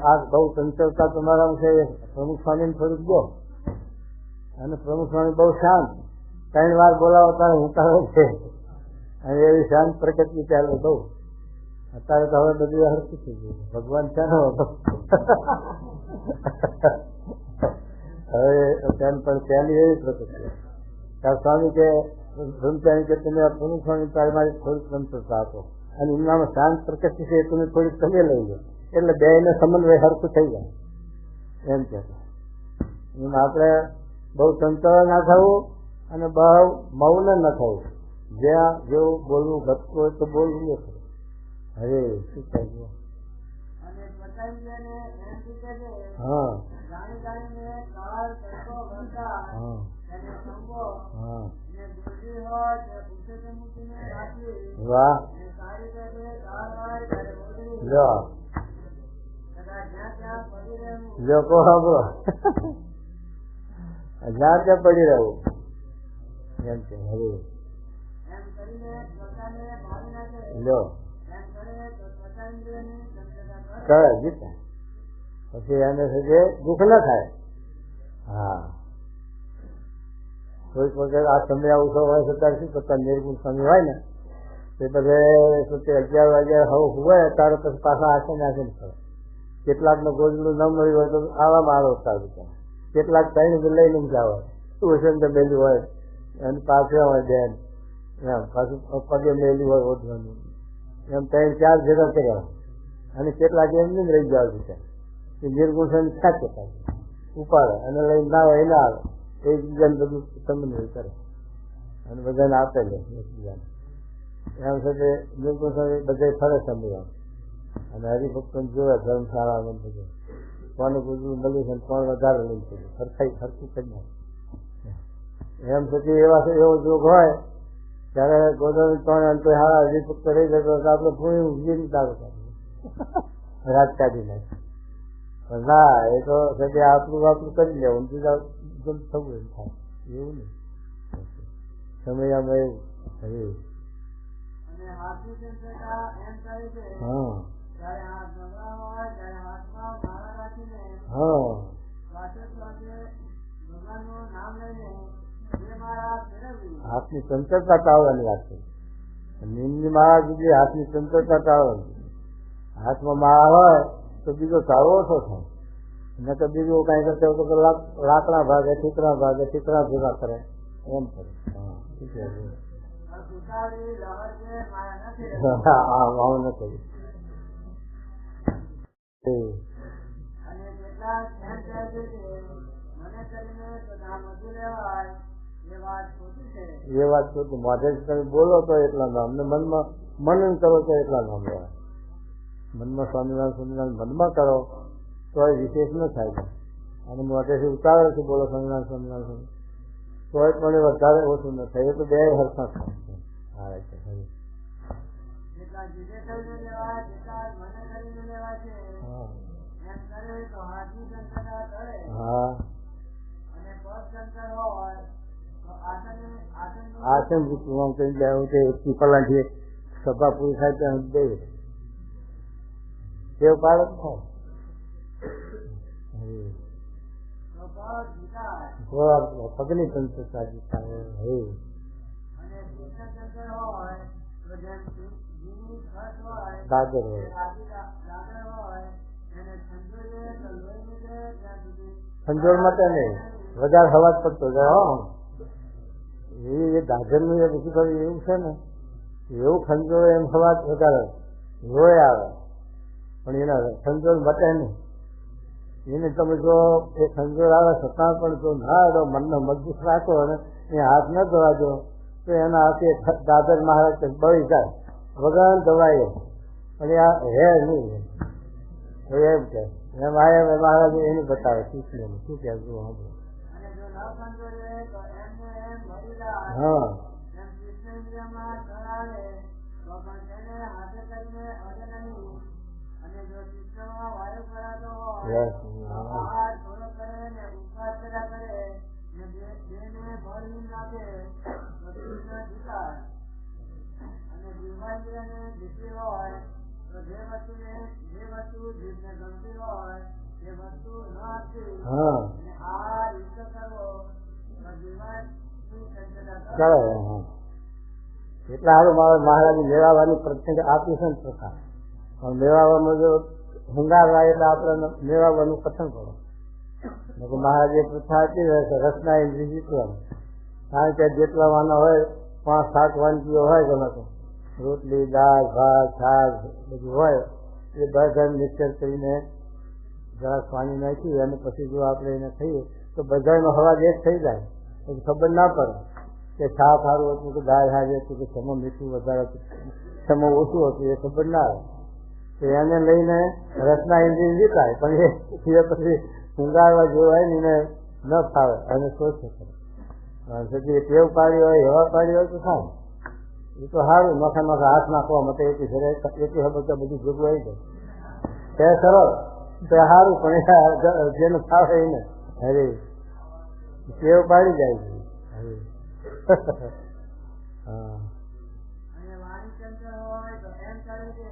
આ બહુ ચંચળતા તમારા છે, પ્રમુખ સ્વામીને થોડુંક દો. અને પ્રમુખ સ્વામી બહુ શાંત, 3 વાર બોલાવો ત્યારે હું તારો છે, અને એવી શાંત પ્રકૃતિ ચાલે બહુ. અત્યારે તો હવે બધું હરખું થઈ ગયું, ભગવાન ચાલો હવે પણ ત્યાંની એવી પ્રકૃતિ. ત્યાં સ્વામી કે બ્રહ્મચારી કે તમે પ્રમુખ સ્વામી મારી થોડીક સંતોષતા આપો, અને એમનામાં શાંત પ્રકૃતિ છે એ તમે થોડીક તમે લઈ લો, એટલે બે ને સમન્વય હરખું થઈ જાય એમ કહેતા. એમ આપણે બહુ ચંચળ ના થવું અને બહુ મૌન ન થવું, જ્યાં જેવું બોલવું ઘટતું હોય તો બોલવું ન થયું. હવે શું થાય ગયું? હા વાહ જો કહો બોલો, જ્યાં ત્યાં પડી રહેવું એમ છે. હવે લો કરે જીતા પછી એને છે દુઃખ ન થાય. હા, કોઈક વખત આ સમય આવું હોય છતાં શું કરતા નિર્ગુણ સમય હોય ને તે બધે 11 વાગ્યા હોય ત્યારે પછી પાછા આશે કરે. કેટલાક ને ગોળનું ન મળ્યું હોય તો આવામાં આવો થાય, કેટલાક કઈ લઈને જાવ ટ્યુશન તો મેલું હોય અને પાસે હોય બેન એમ પાછું પગે મેલું હોય ઓઢવાનું, એમ 3-4 ભેગા કર્યા. અને કેટલાક એમ જ રહી જાવ છે કે નિર્ગુણ સાચે ઉપાડે અને લઈને ના હોય ના આવે, એકબીજાને બધું સમન્વય કરે અને બધાને આપે લે એકબીજાને. એમ છે કે નિર્ગુણ સ્વામી બધે ફરે સમય અને હરિભક્તો જોવે ધર્મશાળા બધું કોને બધું મળ્યું છે, કોણ વધારે લઈ શકે સરખું કરી નાખે. એમ છતાં એવો જોગ હોય ત્યારે ગોદડી 3 અંતે હારા દીપક રહી જતો આપણે પૂરી ઊંઘી દાડો કાઢી રાત કાઢી નાખી. પણ ના, એ તો સગે આપણું કરી લેવું, બીજા થવું એમ થાય એવું નહીં. સમય આમાં એવું અને હાથની ચંચળતા એમ કહે છે ત્યારે હાથ નબળા હોય ત્યારે હાથમાં માળા રાખીને શ્વાસે શ્વાસે ભગવાનનું નામ લઈને બે માળા ફેરવવી. હાથની ચંચળતા ટાળવાની વાત છે. નીમની માળા જુદી, હાથની ચંચળતા ટાળવાની. હાથમાં માળા હોય તો બીજો સારો ઓછો થાય, ન તો બીજું કઈ કરશે તો લાકડા ભાગે, ઠીકરા ભાગે, ઠીકરા ભેગા કરે એમ કરે. આવું ન કર્યું. અને કેટલાક એમ કહે છે કે મને કરીને બધા મજૂર લેવાય, એ વાત ખોટી છે. એ વાત ખોટી. મોઢેથી તમે બોલો તો એટલા નામ, ને મનમાં મનન કરો તો એટલા નામ લેવાય. મનમાં સ્વામિનારાયણ મનમાં કરો તો એ વિશેષ ન થાય. અને મોઢેથી ઉતાવળથી બોલો સ્વામિનારાયણ તો એ પણ વધારે ઓછું ન થાય. એ તો બે હરખા થાય. જેટલા જીભે કરીને લેવાય જેટલા મને કરીને લેવાય છે એમ કરે તો હાથની ચંચળતા ટળે. અને પગ ચંચળ હોય તો આસન રૂપમાં કરી લેવું છે. એકથી પલાંઠી સભા પૂરી થાય ત્યાં દે તે પાડત થાય. પગની ચંચળતા જીતાવે. અને કૃષ્ણ ચંચળ હોય તો જેમ જૂની ખસ હોય દાદર હોય, દાદર હોય એને ખંજોળીએ તો લોહી નીકળે ત્યાં સુધી. ખંજોળ માટે નહીં, વધારે હવાજ પડતો જાય. એ દાદરનું એ બધું કર્યું એવું છે ને, એવું ખંજોળ એમ હવાજ વધારે લોહી આવે, પણ એના ખંજોળ મટે નહીં. એને તમે જો એ ખંજોળ આવે છતાં પણ જો ના દો, મનને મજબૂત રાખો અને એ હાથ ન ધોવાજો તો એના હાથે દાદર મહારાજ બળી જાય વગર દવાઈએ. અને આ હે નહીં એમ કે એમ આયા મહારાજ એને બતાવે શીખને શું કહેવું. અને જો ન ખંજોળે તો એમને એમ મરી જાય. એમ કૃષ્ણેન્દ્રિયમાં ચડાવે તો પણ તેને હાથે કરીને અડે નહીં. અને જો શિષ્યમાં વાયુ ભરાતો હોય બહાર થોડો કરે ને ઉપવાસ કર્યા કરે ને બેને ભળવીને નાખે તો કૃષ્ણ જીતાય. અને જીવાઇન્દ્રિયને જીતવી હોય તો જે વસ્તુ જીભને ગમતી હોય એ વસ્તુ ન આપવી અને આ યુદ્ધ કરવો તો જીવાની ચંચળતા એટલે સારું મારે મહારાજ મેળવવાની પ્રત્યે આપી છે ને પ્રથા. પણ મેળવવામાં જો હંગાર આવે એટલે આપણે મેળવવાનું કઠણ પડે. મહારાજે પ્રથા આપી રહેશે રસના ઇન્દ્રિય જીતવાનું. કારણ કે જેટલા વાના હોય 5-7 વાનગીઓ હોય ગમે તો રોટલી, દાળ, ભાત, છાશ બધું હોય એ બધા મિક્સર કરીને જરાક પાણી નાખી અને પછી જો આપણે એને ખાઈએ તો બધાનો હવાજ એક થઈ જાય. પછી ખબર ના પડે કે છા સારું હતું કે દાળ સારી હતું કે સમો મીઠું વધારે હતું, સમો ઓછું હતું, એ ખબર ના આવે. તો એને લઈને રસના ઇન્દ્રિય જીતાય, પણ એ પછી ઊંઘાડવા જેવું હોય ને એને ન ફાવે અને શોષ કરે. ટેવ પાડી હોય હવા પાડી હોય તો થાય. એ તો સારું નોખા હાથ નાખવા માટે એકી બધા બધું ભેગું આવી જાય તે સરળ તો સારું, પણ જેને ફાવે એને અરે ટેવ પાડી જાય છે. અને વાણી ચંચળ હોય તો એમ કરે છે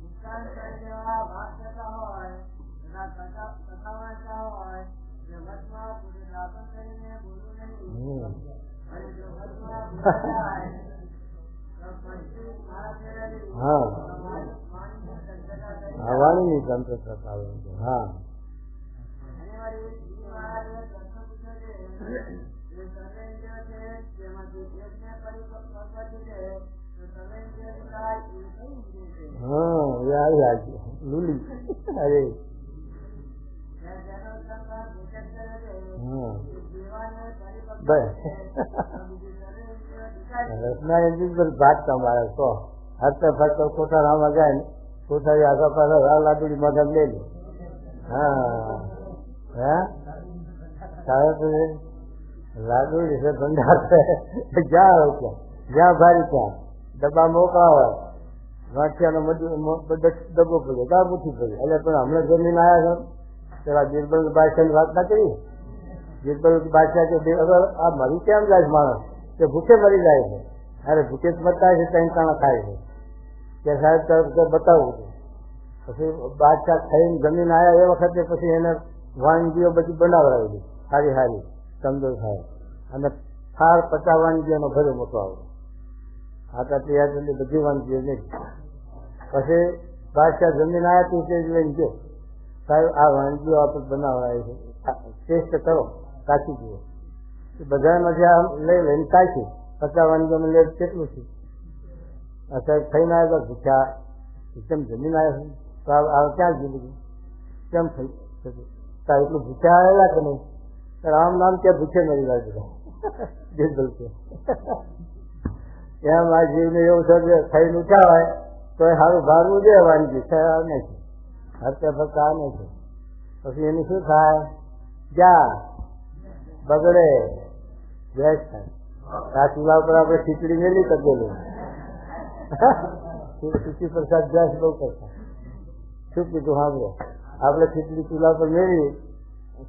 નુકસાન કરી દેવા ભાગ થતા હોય તથા કથા વાંચતા હોય જે વચમાં પૂરી દાપણ કરીને બોલવું નહીં. અને જો વચમાં ભૂલાઈ જાય તો પછી મારા ફેરવી વાણીની ચંચળતા વાણીની ચંચળતા આવે. હા અને વળી શ્રી મહારાજે પ્રશ્ન પૂછ્યો છે જે સર્વેન્દ્રિય છે તેમાંથી એકને પરિપક્વ છે તો સર્વેન્દ્રિય થાય એ કઈ ઇન્દ્રિય છે? લુલી અરે જેનો સંબંધ વિચક કરે છે જીવાને પરિપક્વ બસ રચના એની પર ભાગ તમારે તો હરતા ફરતા ખોટા રામા જાય ને ખોટા આગા પાછા લાડુડી મગજ લઈ લે. લાડુડી છે ભંડાર છે જ્યાં હોય ત્યાં જ્યાં ભારી ત્યાં ડબ્બા મોકલા હોય વાંચિયાનો ડબ્બો પડ્યો ત્યાં પૂછી પડ્યો એટલે પણ હમણાં જમીન આવ્યા છો પેલા બિરબલ બાદશાહની વાત ના કરી બિરબલ બાદશાહ કે આ મરી કેમ જાય છે માણસ કે ભૂખે મરી જાય છે અરે ભૂખે જ મરતા છે ત્રણ કાણા ખાય છે કે સાહેબ બતાવવું છે પછી બાદશાહ ખાઈને જમીન આવ્યા એ વખતે પછી એને વાનગીઓ બધી બનાવડાવી સારી સારી સમજો થાય અને 50 વાનગીઓનો ભર્યો મોટો આવ્યો આટલા તૈયાર બધી વાનગીઓ નહીં પછી બાદશાહ જમીન આવ્યા તું તે લઈને ગયો સાહેબ આ વાનગીઓ આપણે બનાવડાવી છે ટેસ્ટ કરો કાચી જુઓ બધામાં જ્યાં લઈ લઈને કાચી 50 વાનગીઓમાં લે કેટલું છે સાહેબ ખાઈને આવ્યા ભૂખ્યા એકદમ જમીન આવ્યા છે તો આ ક્યાં જિંદગી કેમ થઈ શકે એટલું ભૂખ્યા આવેલા કે નહીં રામ નામ ક્યાં ભૂખે મરી જાય બધા બિલકુલ છે એમ આ જીવને એવું છે કે ખાઈને ઉઠ્યા હોય તો એ સારું ભાગવું દે વાનગી થયા નથી હરતા ફરતા નથી પછી એનું શું થાય જ્યાં બગડે ગેસ થાય આ ચૂલા ઉપર આપણે ખીચડી મેલી કરેલું ખીચડી પ્રસાદ ગેસ બહુ કરતા શું કીધું સાંભળો આપણે ખીચડી ચૂલા પર મેળવી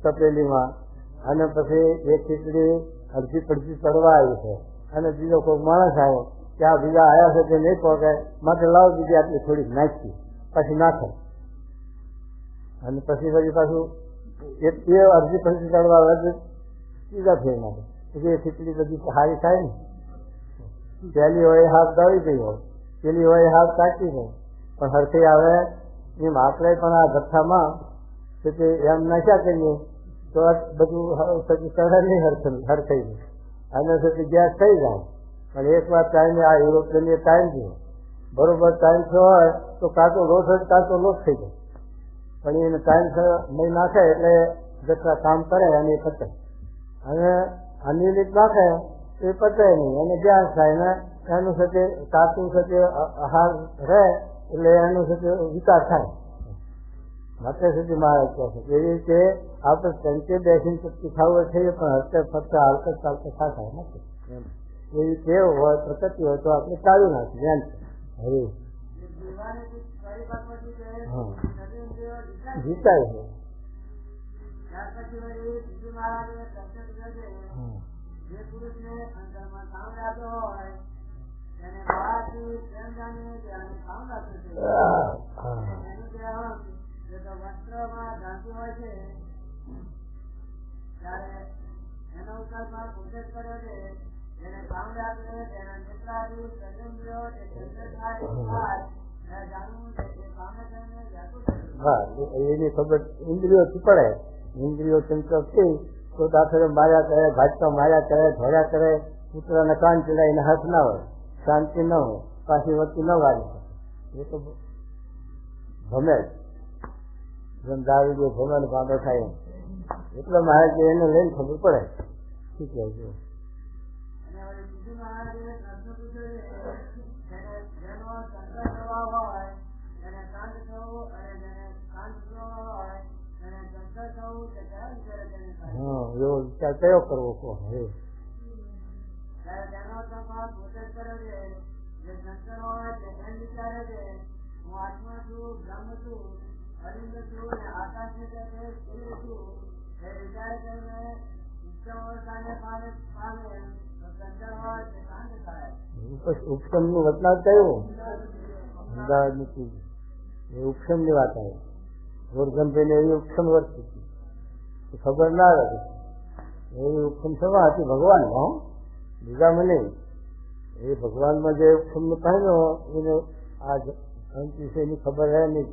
તપેલીમાં અને પછી એ ખીચડી અડધી પડધી ચડવા આવી છે અને બીજો કોઈ માણસ આવ્યો કે આ બીજા આવ્યા છે તે નહીં પહોંચે માટે લાવ બીજી આટલી થોડીક નાખી પછી નાખે અને પછી પાછું એ અડધી પડધી ચડવા આવે બીજા ફેર નાખે પછી એ ખીચડી બધી સારી થાય ને પહેલી હોય હાથ દળી ગઈ હોય પેલી હોય હાથ કાચી હોય પણ હરખી આવે એમ આપણે પણ આ ભઠ્ઠામાં એમ નાખ્યા કરીએ તો બધું સરળ નહીં હરખાઈ નહીં અને સુધી ગેસ થઈ જાય અને એક વાર ટાઈમે આ યુરોપિયન ટાઈમ થયો બરોબર ટાઈમ થયો હોય તો કાચો લોટ જ કાચો લોટ થઈ જાય પણ એને ટાઈમ નહીં નાખે એટલે જેટલા કામ કરે અને એ પતે અને અનિયમિત નાખે એ પતે નહીં અને ગેસ થાય ને એનું સાથે કાચું સાથે આહાર રહે એટલે એનું સાથે વિકાર થાય માટે સુધી મારે કહે છે એવી રીતે આપણે ટંકે બેસીને ચપટી ખાવું થઈએ પણ હરતે ફરતા હાલતા ચાલતા ખાતા નથી એવી ટેવ હોય પ્રકૃતિ હોય તો આપણે ટાળી નાખીએ ધ્યાન હવે જીતાય છે જે પુરુષને અંતરમાં સાંભળાતો હોય એને બહારથી પ્રેમ જાણીએ ત્યારે સાંભળાતો છે વસ્ત્રમાં ઢાંકી હોય છે ત્યારે એનો ઉત્તરમાં કોશિશ કર્યો છે એને સાંભળ્યા છે તેના નેત્રાદી સજેન્દ્રિયો તે કેન્દ્ર થાય જાણવું છે એ સામે થઈને જાતું એની ખબર ઇન્દ્રિયો પડે ઇન્દ્રિયો ચંચળ થઈ તો દાખલે માર્યા કરે ઘાટકા માર્યા કરે ધોર્યા કરે કૂતરાને કાન ચલાવીને હાથ ના હોય શાંતિ ન હોય પાછી વસ્તુ ન વાળી શકે એ તો ગમે જેમ દારૂ જો ગમે ને ભાંડો થાય એટલે મહારાજ એને લઈને ખબર પડે શું કહે છે એવો વિચાર કયો કરવો કહો હવે હું આત્મા છું બ્રહ્મ છું અલિંગ છું અને આકાશ ને છું એ વિચાર કરીને ઉત્તમ અવસ્થાને પામે તો ચંચળ હોય તે શાંત થાય ઉપસમ નું વચનાથ કયું અમદાવાદ ની એ ઉપસમ ની વાત આવે ગોરધનભાઈ ને એવી ઉપસમ વર્તી હતી ખબર ના રહે એવી ઉપસમ થવા હતી ભગવાન બીજામાં નહીં એ ભગવાનમાં જે ઉપસમ ને પહેર્યો એને આ અંત વિષયની ખબર રહે નહીં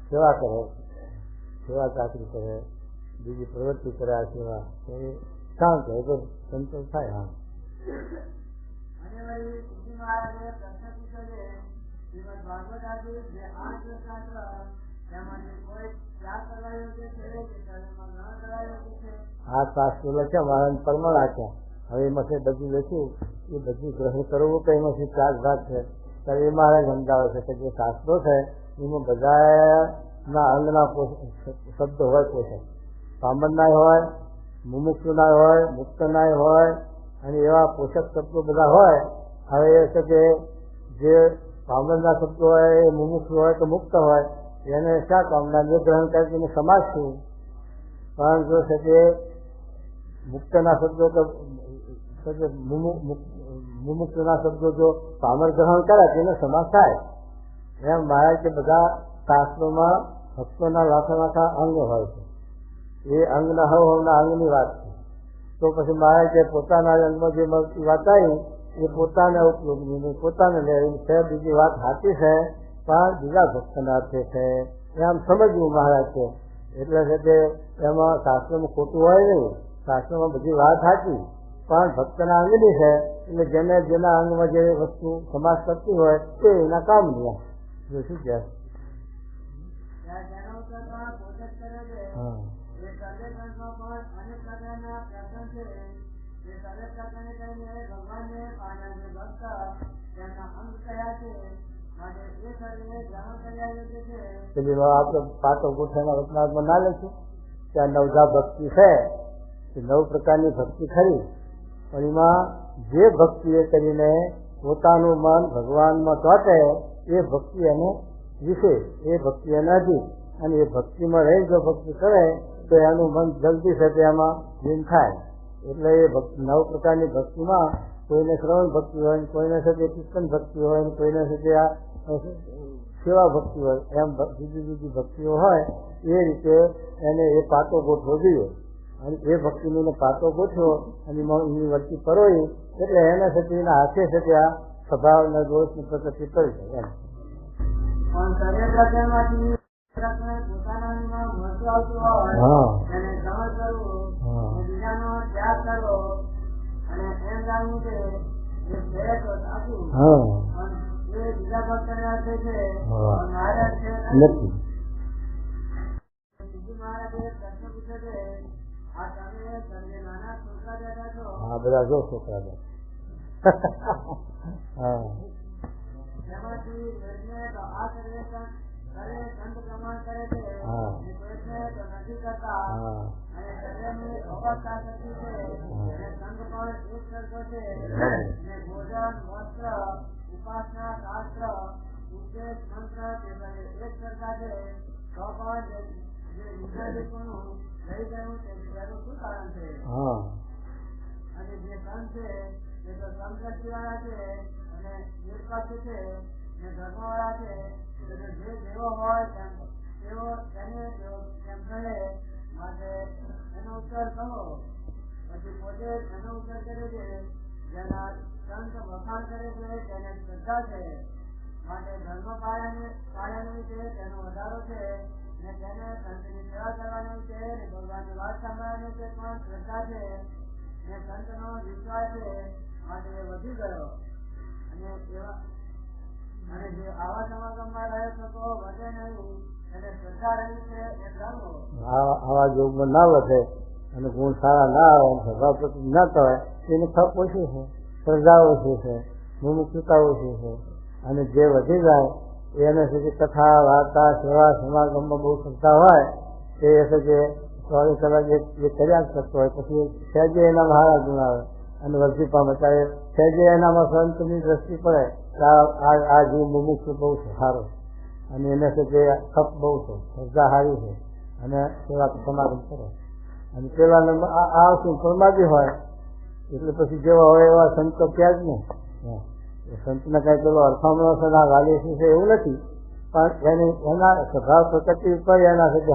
સેવા કરે સેવા ચાકરી કરે બીજી પ્રવૃત્તિ કરે આ સેવા શાંત હોય તો સંતોષ થાય હા અને વળી મહારાજે પ્રશ્ન પૂછ્યો છે શ્રીમદ ભાગવત આદિ જે 8 શાસ્ત્ર તેમાંથી કોઈ ત્યાગ કરવા યોગ્ય છે કે શરીરમાં ગ્રહણ કરવા યોગ્ય છે? આ શાસ્ત્રો લખ્યા મહારાજ પરમળ આખ્યા. હવે એમાંથી બધું લખ્યું એ બધું ગ્રહણ કરવું કે એમાંથી ત્યાગ ભાગ છે. ત્યારે એ મહારાજ સમજાવે છે કે જે શાસ્ત્રો છે એમાં બધાના અંગના શબ્દો હોય પોષક. પામનનાય હોય, મુમુક્ષુનાય હોય, મુક્તનાય હોય અને એવા પોષક શબ્દો બધા હોય. હવે એ છે કે જે પામનના શબ્દો હોય એ મુમુક્ષુ હોય કે મુક્ત હોય એને શા કામના જે ગ્રહણ કરે તેને સમાજ છું. પરંતુ છે કે મુક્તના શબ્દો કે મુમુક્ષના શબ્દો જો પામર ગ્રહણ કરે તેને સમાજ થાય. એમ મહારાજ કે બધા શાસ્ત્રોમાં ભક્તોના લાખા અંગ હોય છે. એ અંગના હવના અંગની વાત છે. તો પછી મહારાજ કે પોતાના અંગમાં જે વાત આવી એ પોતાને ઉપયોગની પોતાને લેવી છે. બીજી વાત સાચી છે પણ બીજા ભક્તના અર્થે છે એમ સમજવું મહારાજ છે. એટલે છે કે એમાં શાસ્ત્રમાં ખોટું હોય નહીં. શાસ્ત્રમાં બધી વાત સાચી પણ ભક્તના અંગની છે. એટલે જેને જેના અંગમાં જે વસ્તુ સમાસ કરતી હોય તે એના કામની. શું કહે? આપડે પાતો ગોઠાના વચનામાં ના લખ્યું કે આ નવધા ભક્તિ છે એ 9 પ્રકારની ભક્તિ ખરી. પણ એમાં જે ભક્તિ એ કરીને પોતાનું મન ભગવાનમાં ચોટે એ ભક્તિ એને વિશેષ, એ ભક્તિ એને અધિક. અને એ ભક્તિમાં રહી જો ભક્તિ કરે તો એનું મન જલ્દી છે તેમાં લીન થાય. એટલે એ 9 પ્રકારની ભક્તિમાં કોઈને શ્રવણ ભક્તિ હોય, કોઈને સાથે કીર્તન ભક્તિ હોય, કોઈને સાથે આ સેવા ભક્તિ હોય, એમ જુદી જુદી ભક્તિઓ હોય. એ રીતે એને એ પાતો ગોઠવો જોઈએ. અને એ ભક્તિનો પાતો ગોઠવો અને એની વચ્ચે પરોવી એટલે એને સાથે એના હાથે સાથે આ સ્વભાવના દોષની પ્રગતિ કરી જાય. નથી હા બધા જો છોકરા ઉપાસના શાસ્ત્ર ઉપદેશ મંત્ર એક સરખા છે તો પણ જે વિદ્યાર્થીઓનું લઈ ગયું તેનું શું કારણ છે? અને જે સંત છે એ તો સંતૃષ્ટિ વાળા છે અને નિષ્પક્ષ છે ને ધર્મ વાળા છે. જે જેવો હોય તેવો તેને તેમ કહે માટે એનો ઉત્તર કહો. પછી પોતે એનો ઉત્તર કરે છે. જેના સંત વખાણ કરે છે તેને શ્રદ્ધા છે માટે ધર્મ પાળ્યાનું છે તેનો વધારો છે ને તેને સંતની સેવા કરવાની છે ને ભગવાનની વાત સાંભળવાની છે પણ શ્રદ્ધા છે ને સંતનો વિશ્વાસ છે માટે એ વધી ગયો. અને જે આવા સમાગમમાં રહે તો વધે નહીં અને શ્રદ્ધા રહી છે એ જાણવો. આવા યોગમાં ના વધે અને ગુણ સારા ના આવે, સ્વભાવ પ્રતિ ના કહેવાય એને થપ ઓછી છે, શ્રદ્ધા ઓછી છે, મુમુક્ષુતા ઓછી છે. અને જે વધી જાય એને સુધી કથા વાર્તા સેવા સમાગમમાં બહુ શ્રદ્ધા હોય એ છે કે 24 કલાક એ કર્યા જ કરતો હોય. પછી સહેજે એના સારા ગુણ આવે અને વર્ધી પામે ત્યારે સહેજે એનામાં સંતની દ્રષ્ટિ પડે આ જીવ મુમુક્ષુ બહુ છે સારો અને એને સાથે થપ બહુ છે, શ્રદ્ધા સારી છે અને સેવા સમાગમ કરે. અને પેલા આ પરમાદી હોય એટલે પછી જેવા હોય એવા સંતો ક્યાં જ નહીં. સંતને કઈ પેલો અર્થામણો છે ના વાલી છે એવું નથી પણ એના સ્વભાવ પ્રકૃતિ ઉપર એના સાથે